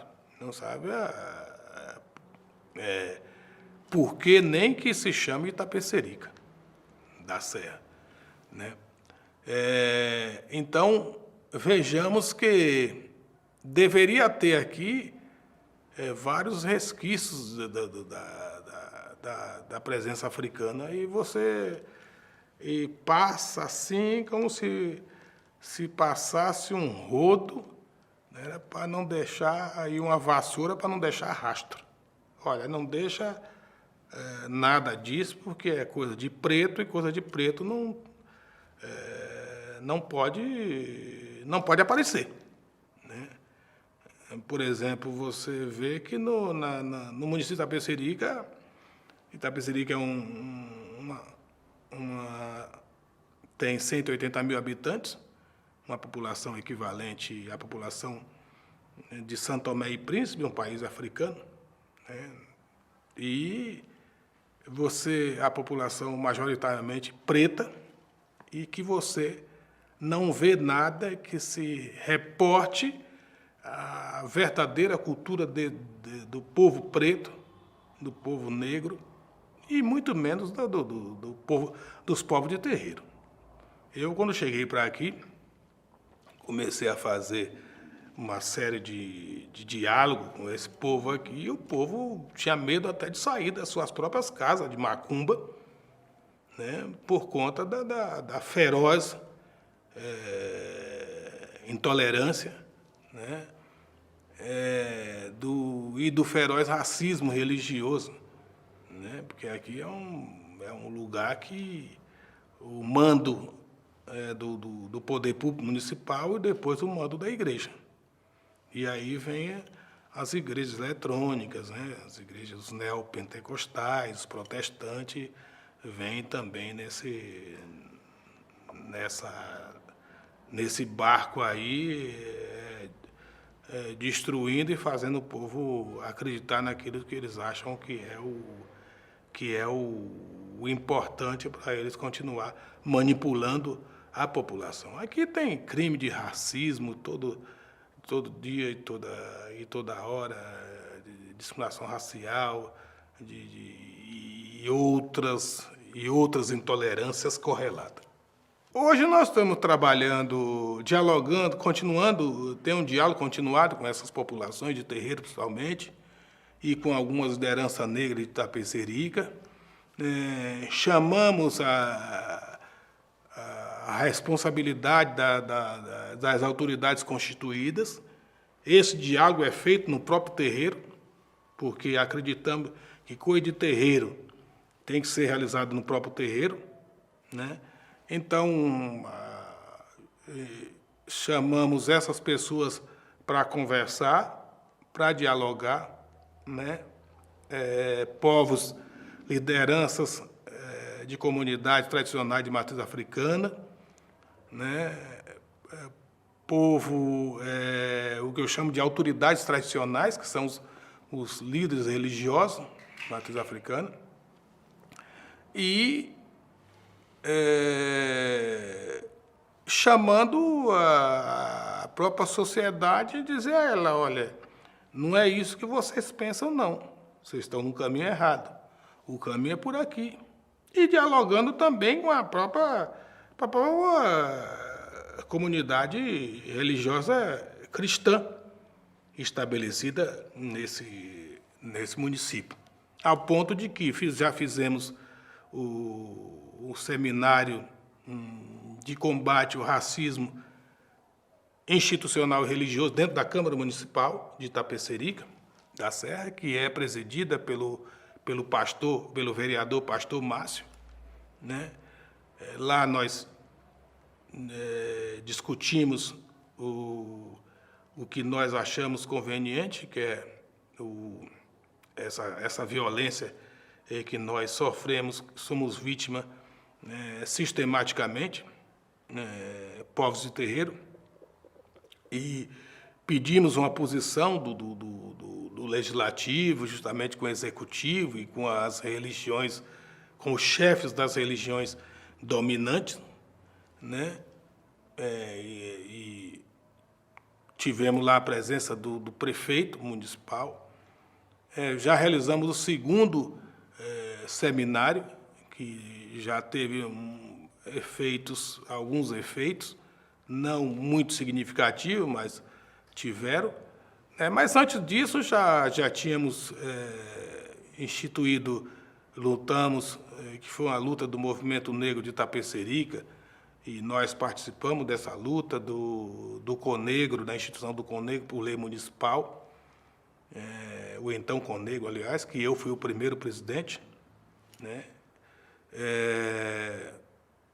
por que nem que se chama Itapecerica da Serra, né? Então vejamos que deveria ter aqui vários resquícios da presença africana e passa assim como se passasse um rodo, né, para não deixar aí uma vassoura para não deixar rastro. Olha, não deixa nada disso porque é coisa de preto e coisa de preto não pode aparecer, né? Por exemplo, você vê que no município de Itapecerica tem 180 mil habitantes, uma população equivalente à população de São Tomé e Príncipe, um país africano, né? E a população majoritariamente preta, e que você não vê nada que se reporte a verdadeira cultura do povo preto, do povo negro, e muito menos dos povos de terreiro. Eu, quando cheguei para aqui, comecei a fazer uma série de diálogo com esse povo aqui, e o povo tinha medo até de sair das suas próprias casas de macumba, né, por conta da feroz intolerância, né, do feroz racismo religioso, né, porque aqui é um lugar que o mando do poder público municipal e depois o mando da igreja. E aí vem as igrejas eletrônicas, né, as igrejas neopentecostais, os protestantes, vêm também nesse barco aí, destruindo e fazendo o povo acreditar naquilo que eles acham que é o importante para eles continuar manipulando a população. Aqui tem crime de racismo todo dia e toda hora, de discriminação racial, e outras intolerâncias correlatas. Hoje nós estamos trabalhando, dialogando, tem um diálogo continuado com essas populações de terreiro, principalmente, e com algumas lideranças negras de Itapecerica. Chamamos a responsabilidade das autoridades constituídas. Esse diálogo é feito no próprio terreiro, porque acreditamos que coisa de terreiro tem que ser realizado no próprio terreiro, né? Então, chamamos essas pessoas para conversar, para dialogar, né? Povos, lideranças de comunidades tradicionais de matriz africana, né? Povo, o que eu chamo de autoridades tradicionais, que são os líderes religiosos de matriz africana, e chamando a própria sociedade e dizer a ela, olha, não é isso que vocês pensam, não. Vocês estão no caminho errado. O caminho é por aqui. E dialogando também com a própria comunidade religiosa cristã estabelecida nesse município. Ao ponto de que já fizemos o seminário de combate ao racismo institucional e religioso dentro da Câmara Municipal de Itapecerica da Serra, que é presidida pelo vereador Pastor Márcio, né? Lá nós discutimos o que nós achamos conveniente, que é essa violência que nós sofremos, somos vítimas sistematicamente, povos de terreiro, e pedimos uma posição do legislativo, justamente com o executivo e com as religiões, com os chefes das religiões dominantes, né? E tivemos lá a presença do prefeito municipal. Já realizamos o segundo seminário, que já teve alguns efeitos, não muito significativos, mas tiveram. Mas antes disso já tínhamos lutamos, que foi uma luta do Movimento Negro de Itapecerica, e nós participamos dessa luta do CONEGRO, da instituição do CONEGRO, por lei municipal, o então CONEGRO, aliás, que eu fui o primeiro presidente, né?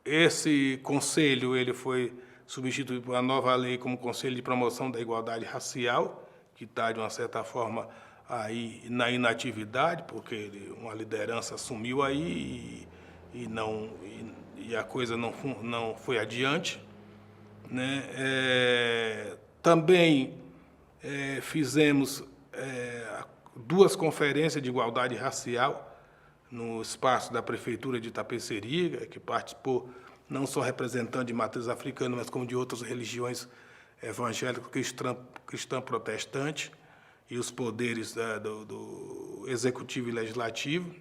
Esse conselho ele foi substituído por uma nova lei como Conselho de Promoção da Igualdade Racial, que está, de uma certa forma, aí na inatividade, porque uma liderança assumiu aí e a coisa não foi adiante, né? Também fizemos 2 conferências de igualdade racial no espaço da Prefeitura de Itapecerica, que participou não só representante de matriz africana, mas como de outras religiões evangélicas, cristã protestante, e os poderes do Executivo e Legislativo,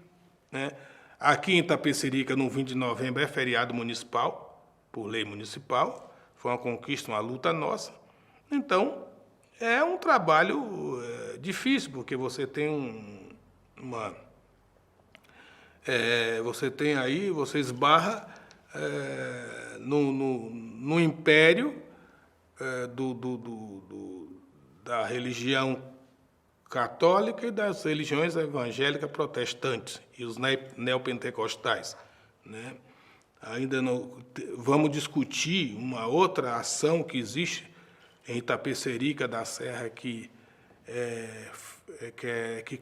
né? Aqui em Itapecerica, no 20 de novembro, é feriado municipal, por lei municipal. Foi uma conquista, uma luta nossa. Então, é um trabalho difícil, porque você tem você esbarra no império da religião católica e das religiões evangélicas protestantes e os neopentecostais, né? Ainda não vamos discutir uma outra ação que existe em Itapecerica da Serra que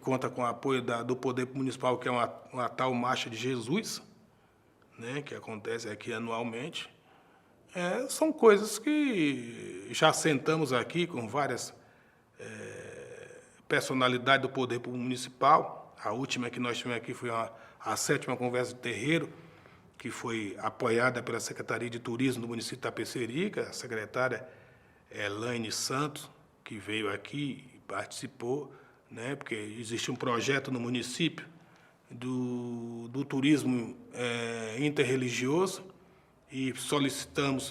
conta com o apoio do Poder Municipal, que é uma tal Marcha de Jesus, né, que acontece aqui anualmente. São coisas que já sentamos aqui com várias personalidades do Poder Municipal. A última que nós tivemos aqui foi a 7ª Conversa de Terreiro, que foi apoiada pela Secretaria de Turismo do município de Itapecerica, a secretária Elaine Santos, que veio aqui e participou, né, porque existe um projeto no município do turismo interreligioso, e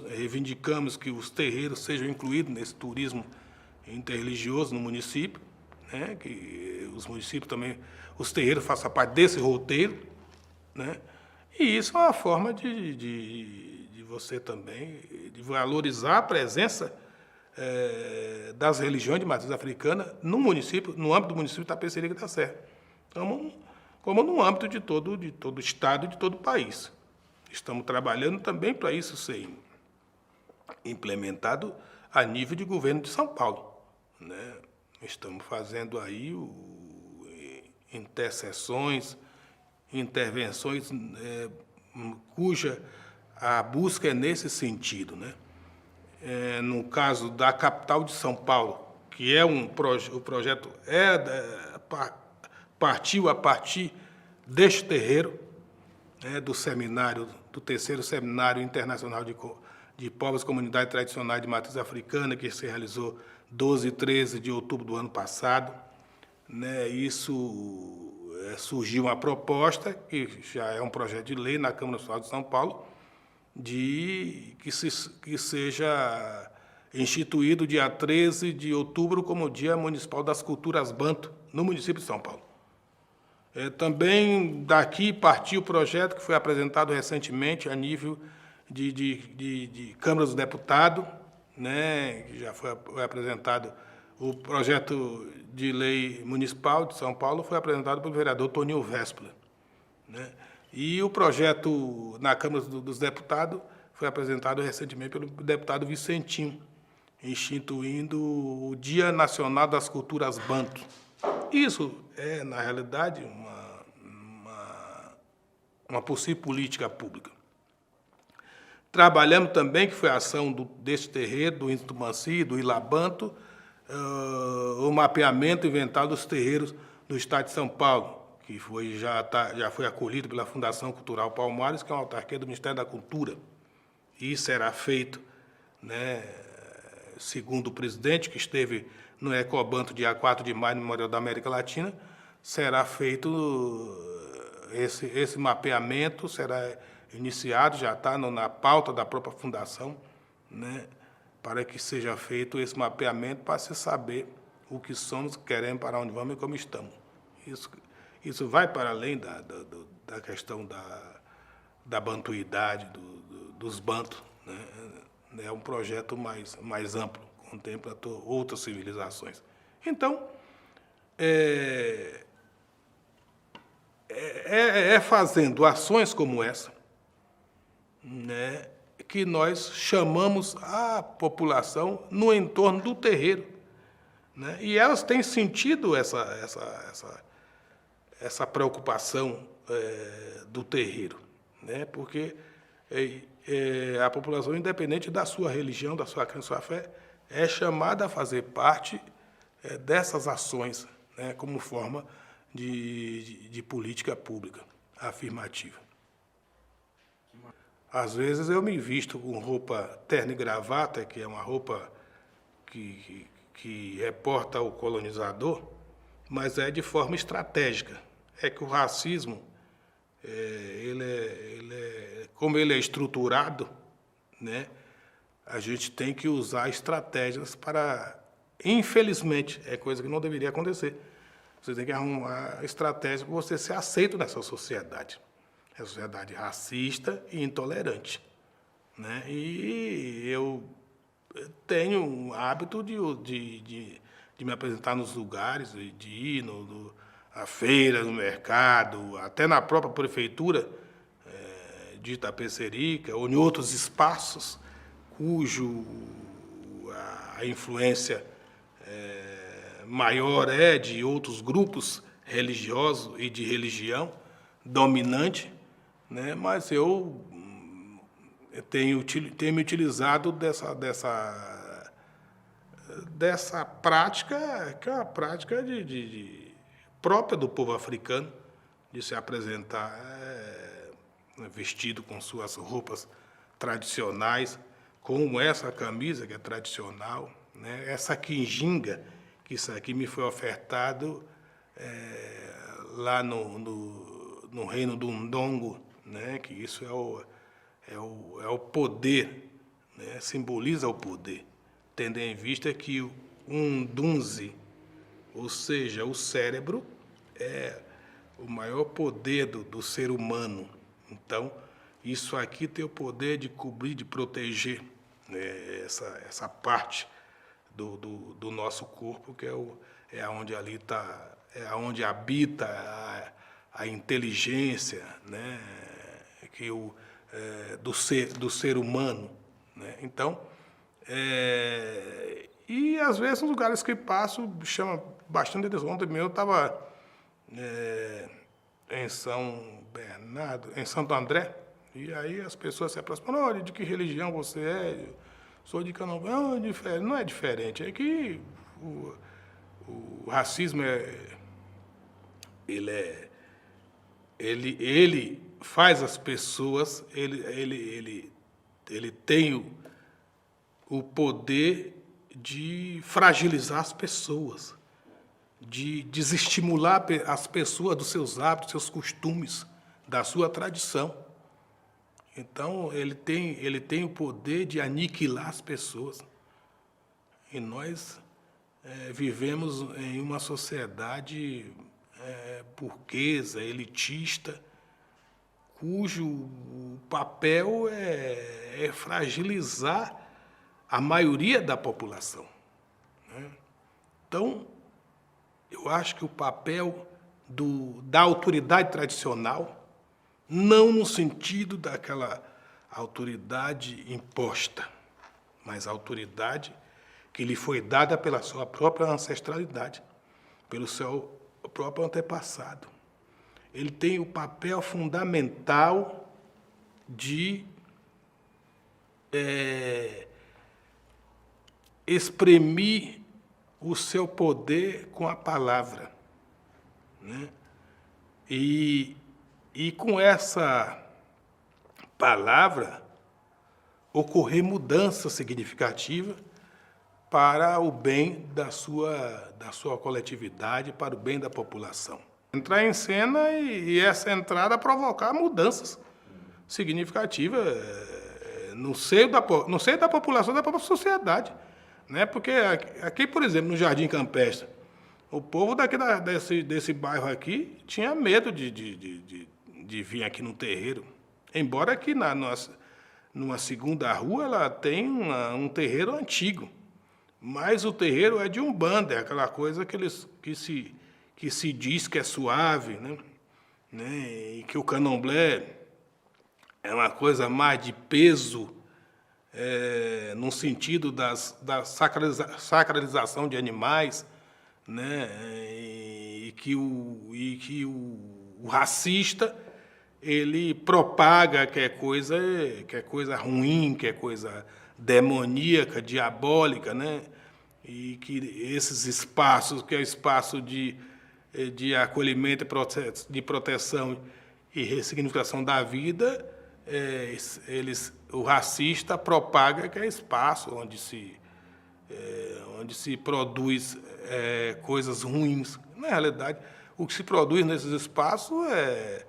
reivindicamos que os terreiros sejam incluídos nesse turismo interreligioso no município, né, que os municípios também, os terreiros façam parte desse roteiro, né, e isso é uma forma de você também de valorizar a presença das religiões de matriz africana no município, no âmbito do município de Itapecerica da Serra, como no âmbito de todo o estado e de todo o país. Estamos trabalhando também para isso ser implementado a nível de governo de São Paulo, né? Estamos fazendo aí intervenções cuja a busca é nesse sentido, né? No caso da capital de São Paulo, que é o projeto partiu a partir deste terreiro, né, do seminário, do 3º Seminário Internacional de Povos e Comunidades Tradicionais de Matriz Africana, que se realizou 12 e 13 de outubro do ano passado, né? Isso surgiu uma proposta, que já é um projeto de lei na Câmara Municipal de São Paulo, que seja instituído dia 13 de outubro como Dia Municipal das Culturas Banto, no município de São Paulo. Também daqui partiu o projeto que foi apresentado recentemente a nível de Câmara dos Deputados, né, que já foi apresentado o projeto de lei municipal de São Paulo, foi apresentado pelo vereador Toninho Véspera, né? E o projeto na Câmara dos Deputados foi apresentado recentemente pelo deputado Vicentinho, instituindo o Dia Nacional das Culturas Banto. Isso é, na realidade, uma possível política pública. Trabalhamos também, que foi a ação desse terreiro, do Índio Tumanci, do Ilabanto, o mapeamento inventado dos terreiros do Estado de São Paulo, que já foi acolhido pela Fundação Cultural Palmares, que é uma autarquia do Ministério da Cultura. E será feito, né, segundo o presidente, que esteve no Ecobanto dia 4 de maio, no Memorial da América Latina, será feito esse mapeamento, será iniciado, já está na pauta da própria fundação, né, para que seja feito esse mapeamento para se saber o que somos, queremos, para onde vamos e como estamos. Isso vai para além da questão da bantuidade, dos bantos, né? É um projeto mais amplo, contempla outras civilizações. Então, fazendo ações como essa, né, que nós chamamos a população no entorno do terreiro, né? E elas têm sentido essa preocupação do terreiro, né? Porque a população, independente da sua religião, da sua crença, da sua fé, é chamada a fazer parte dessas ações, né, como forma de política pública afirmativa. Às vezes eu me visto com roupa terno e gravata, que é uma roupa que reporta o colonizador, mas é de forma estratégica. É que o racismo, como ele é estruturado, né, a gente tem que usar estratégias para... Infelizmente, é coisa que não deveria acontecer. Você tem que arrumar estratégia para você ser aceito nessa sociedade. É uma sociedade racista e intolerante, né? E eu tenho um hábito de me apresentar nos lugares, de ir à feira, no mercado, até na própria prefeitura de Itapecerica, ou em outros espaços cujo a influência maior é de outros grupos religiosos e de religião dominante, né? Mas eu tenho me utilizado dessa prática, que é uma prática própria do povo africano, de se apresentar vestido com suas roupas tradicionais, como essa camisa, que é tradicional, né? Essa quinjinga, que isso aqui me foi ofertado lá no reino do Ndongo, né? Que isso é o poder, né? Simboliza o poder, tendo em vista que o Ndunzi, ou seja, o cérebro, é o maior poder do ser humano. Então, isso aqui tem o poder de cobrir, de proteger, né, essa parte do nosso corpo, que é onde ali está, é onde habita a inteligência, né, do ser humano, né? Então, e às vezes nos lugares que passo chama bastante atenção. Ontem mesmo eu estava em São Bernardo, em Santo André, e aí as pessoas se aproximam: olha, de que religião você é? Eu sou de Candomblé. Não é diferente, é que o racismo ele faz as pessoas, ele tem o poder de fragilizar as pessoas, de desestimular as pessoas dos seus hábitos, seus costumes, da sua tradição. Então, ele tem o poder de aniquilar as pessoas. E nós vivemos em uma sociedade burguesa, elitista, cujo papel é fragilizar a maioria da população, né? Então, eu acho que o papel da autoridade tradicional, não no sentido daquela autoridade imposta, mas a autoridade que lhe foi dada pela sua própria ancestralidade, pelo seu próprio antepassado. Ele tem o papel fundamental de exprimir o seu poder com a palavra, né? E com essa palavra ocorrer mudança significativa para o bem da sua coletividade, para o bem da população. Entrar em cena e essa entrada provocar mudanças significativas no seio da população, da própria sociedade, né? Porque aqui, por exemplo, no Jardim Campestre, o povo desse bairro aqui tinha medo de vir aqui no terreiro, embora aqui numa segunda rua ela tem um terreiro antigo, mas o terreiro é de Umbanda, é aquela coisa que se diz que é suave, né? E que o candomblé é uma coisa mais de peso, no sentido da sacralização de animais, né? E que o racista ele propaga que é coisa ruim, que é coisa demoníaca, diabólica, né? E que esses espaços, que é o espaço de acolhimento, de proteção e ressignificação da vida, o racista propaga que é espaço onde se produz coisas ruins. Na realidade, o que se produz nesses espaços é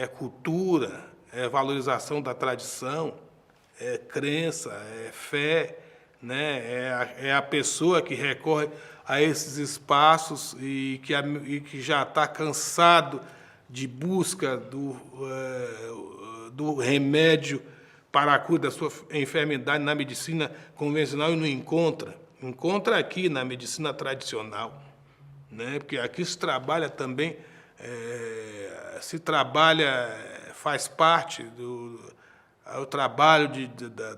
cultura, é valorização da tradição, é crença, é fé, né? É a pessoa que recorre a esses espaços e que já está cansado de busca do remédio para a cura da sua enfermidade na medicina convencional e não encontra. Encontra aqui na medicina tradicional, né? Porque aqui se trabalha também, faz parte do trabalho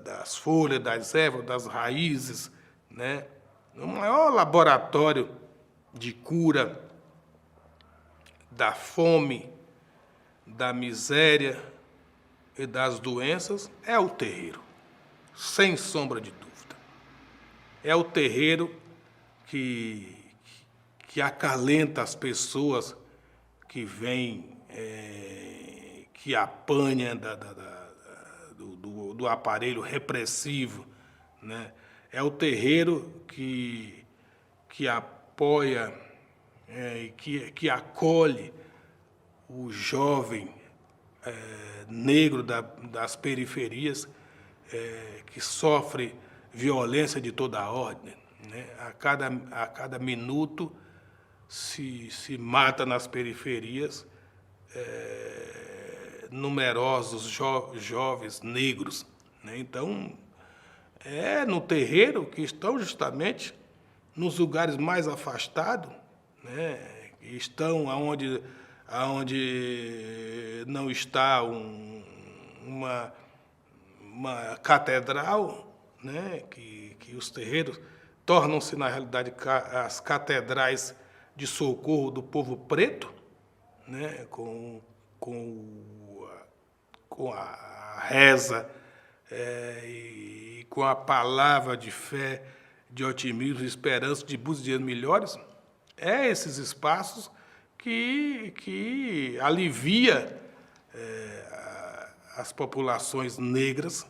das folhas, das ervas, das raízes, né? O maior laboratório de cura da fome, da miséria e das doenças é o terreiro, sem sombra de dúvida. É o terreiro que acalenta as pessoas que vêm, que apanham do aparelho repressivo, né? É o terreiro que apoia, que acolhe o jovem negro das periferias, que sofre violência de toda a ordem, né? A cada minuto se mata nas periferias numerosos jovens negros, né? Então, é no terreiro que estão justamente nos lugares mais afastados, né? Estão aonde não está uma catedral, né? Que os terreiros tornam-se, na realidade, as catedrais de socorro do povo preto, né? Com a reza e com a palavra de fé, de otimismo, de esperança, de busca de dias melhores, esses espaços que alivia as populações negras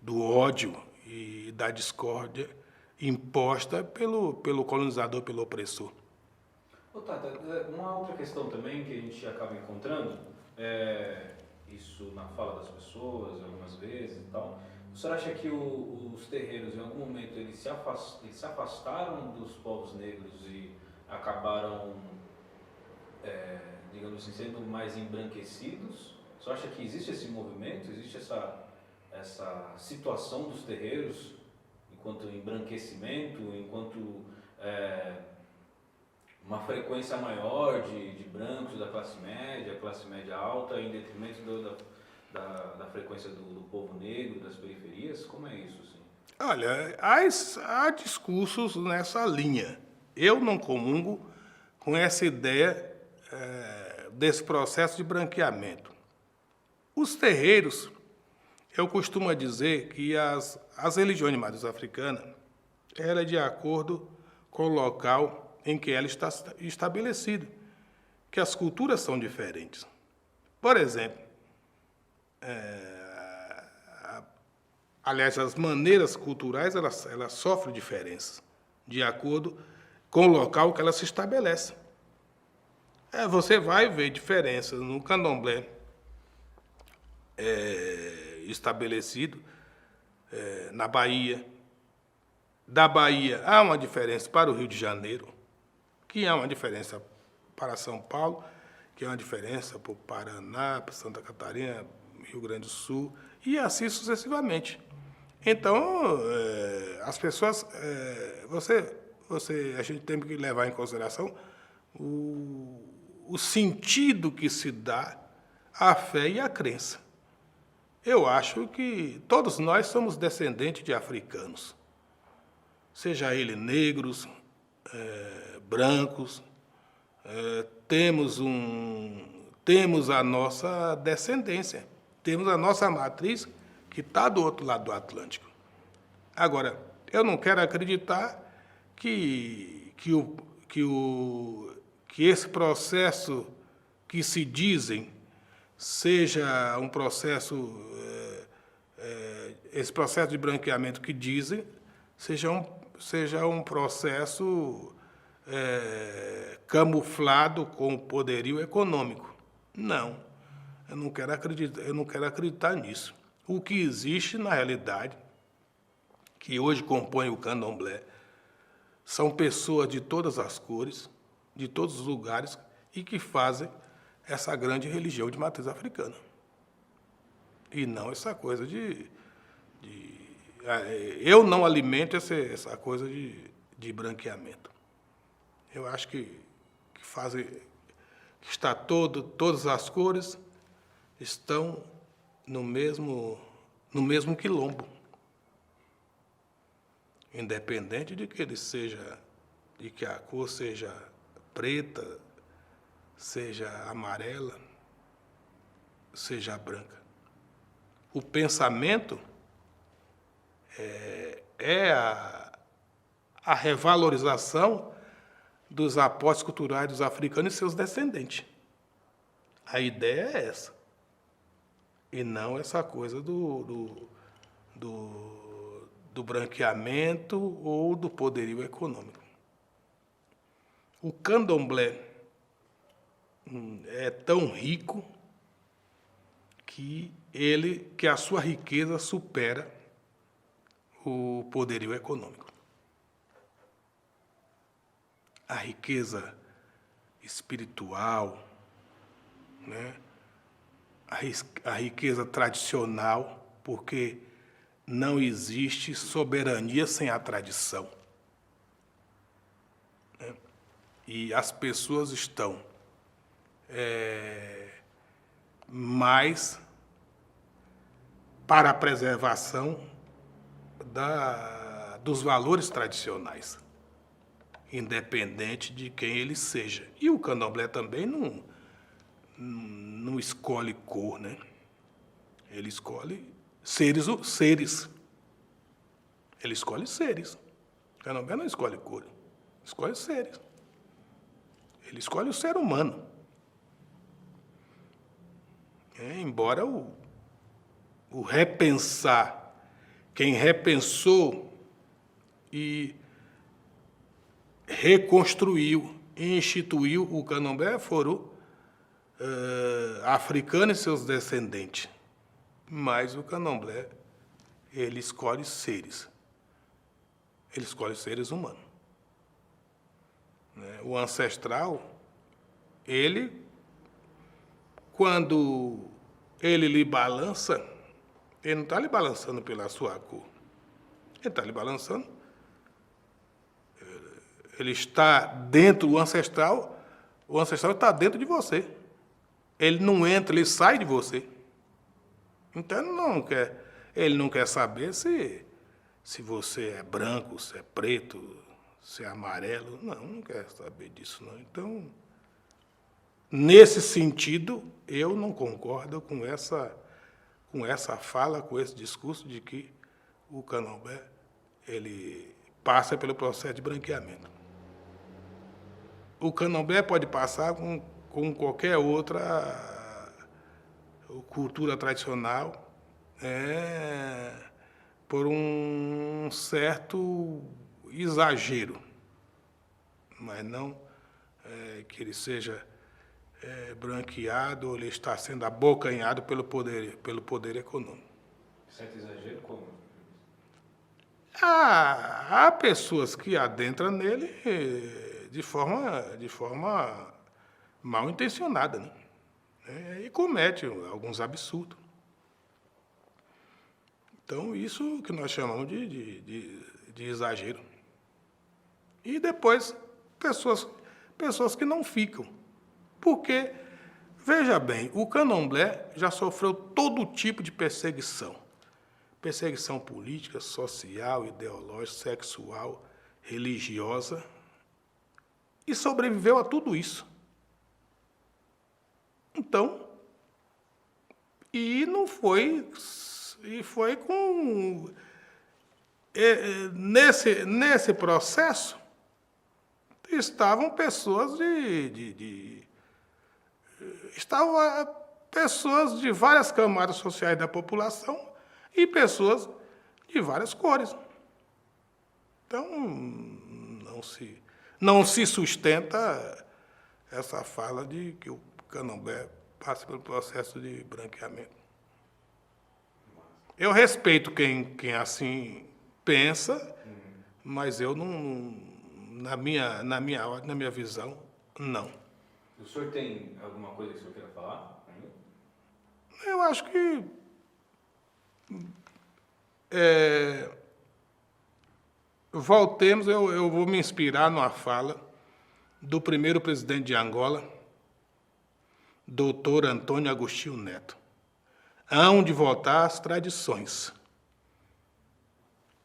do ódio e da discórdia imposta pelo colonizador, pelo opressor. Ô, Tata, uma outra questão também que a gente acaba encontrando, isso na fala das pessoas, algumas vezes e tal, o senhor acha que os terreiros, em algum momento, eles se afastaram dos povos negros e acabaram, digamos assim, sendo mais embranquecidos? O senhor acha que existe esse movimento, existe essa situação dos terreiros enquanto embranquecimento, enquanto uma frequência maior de brancos da classe média alta, em detrimento da frequência do povo negro, das periferias? Como é isso, assim? Olha, há discursos nessa linha. Eu não comungo com essa ideia desse processo de branqueamento. Os terreiros, Eu costumo dizer que as religiões de matriz africana, ela é de acordo com o local em que ela está estabelecida, que as culturas são diferentes. Por exemplo, aliás, as maneiras culturais, elas sofrem diferenças, de acordo com o local que elas se estabelecem. Você vai ver diferenças no candomblé estabelecido na Bahia. Da Bahia há uma diferença para o Rio de Janeiro, que há uma diferença para São Paulo, que há uma diferença para o Paraná, para Santa Catarina, Rio Grande do Sul, e assim sucessivamente. Então, as pessoas, a gente tem que levar em consideração o sentido que se dá à fé e à crença. Eu acho que todos nós somos descendentes de africanos, seja eles negros, brancos, temos a nossa descendência, temos a nossa matriz que está do outro lado do Atlântico. Agora, eu não quero acreditar que esse processo que se dizem seja um processo, esse processo de branqueamento que dizem, seja um processo camuflado com poderio econômico. Não, eu não quero acreditar nisso. O que existe, na realidade, que hoje compõe o candomblé, são pessoas de todas as cores, de todos os lugares, e que fazem essa grande religião de matriz africana. E não essa coisa eu não alimento essa coisa de branqueamento. Eu acho que todas as cores estão no mesmo quilombo, independente de que a cor seja preta, seja amarela, seja branca. O pensamento é a revalorização dos aportes culturais dos africanos e seus descendentes. A ideia é essa. E não essa coisa do branqueamento ou do poderio econômico. O candomblé é tão rico que a sua riqueza supera o poderio econômico. A riqueza espiritual, né? A riqueza tradicional, porque não existe soberania sem a tradição. Né? E as pessoas estão mais para a preservação dos valores tradicionais, independente de quem ele seja. E o candomblé também não escolhe cor, né? Ele escolhe seres. Ele escolhe seres. O candomblé não escolhe cor, escolhe seres. Ele escolhe o ser humano. Embora o repensar, quem repensou e reconstruiu e instituiu o candomblé foram africanos e seus descendentes. Mas o candomblé, ele escolhe seres. Ele escolhe seres humanos. O ancestral, quando ele lhe balança, ele não está lhe balançando pela sua cor. Ele está lhe balançando. Ele está dentro do ancestral, o ancestral está dentro de você. Ele não entra, ele sai de você. Então ele não quer saber se você é branco, se é preto, se é amarelo. Não quer saber disso, não. Então, nesse sentido, eu não concordo com com essa fala, com esse discurso de que o candomblé ele passa pelo processo de branqueamento. O candomblé pode passar com qualquer outra cultura tradicional, por um certo exagero, mas não que ele seja branqueado ou ele está sendo abocanhado pelo poder econômico. Certo exagero como? Há pessoas que adentram nele de forma mal intencionada, né? E comete alguns absurdos. Então, isso que nós chamamos de exagero. E depois, pessoas que não ficam. Porque, veja bem, o candomblé já sofreu todo tipo de perseguição. Perseguição política, social, ideológica, sexual, religiosa. E sobreviveu a tudo isso. Então, e não foi... E foi com... Nesse processo, estavam pessoas estavam pessoas de várias camadas sociais da população e pessoas de várias cores. Então, não se sustenta essa fala de que o candomblé passa pelo processo de branqueamento. Eu respeito quem assim pensa, mas eu não, na minha visão, não. O senhor tem alguma coisa que o senhor queira falar? Eu acho que voltemos, eu vou me inspirar numa fala do primeiro presidente de Angola, doutor Antônio Agostinho Neto. Hão de voltar às tradições.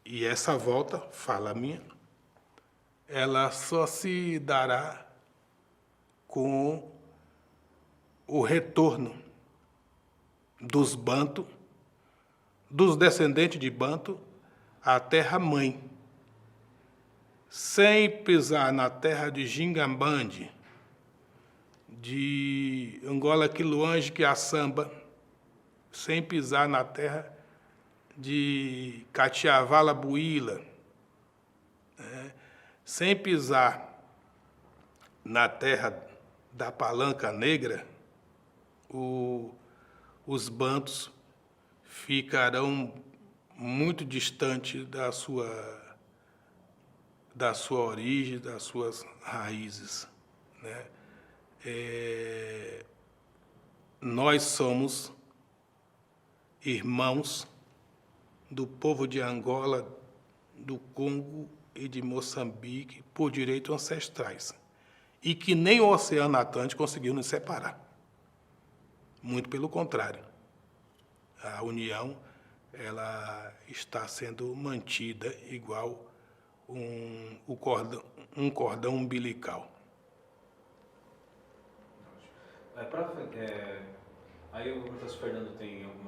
E essa volta, fala minha, ela só se dará com o retorno dos Banto, dos descendentes de Banto, à terra-mãe, sem pisar na terra de Gingambande, de Angola Quiluange, Quiaçamba, sem pisar na terra de Catiavala Buíla, sem pisar na terra da Palanca Negra, os bantos ficarão muito distantes da sua origem, das suas raízes, né? Nós somos irmãos do povo de Angola, do Congo e de Moçambique por direitos ancestrais, e que nem o Oceano Atlântico conseguiu nos separar. Muito pelo contrário. A união ela está sendo mantida igual um cordão umbilical. Aí eu vou perguntar se o Fernando tem alguma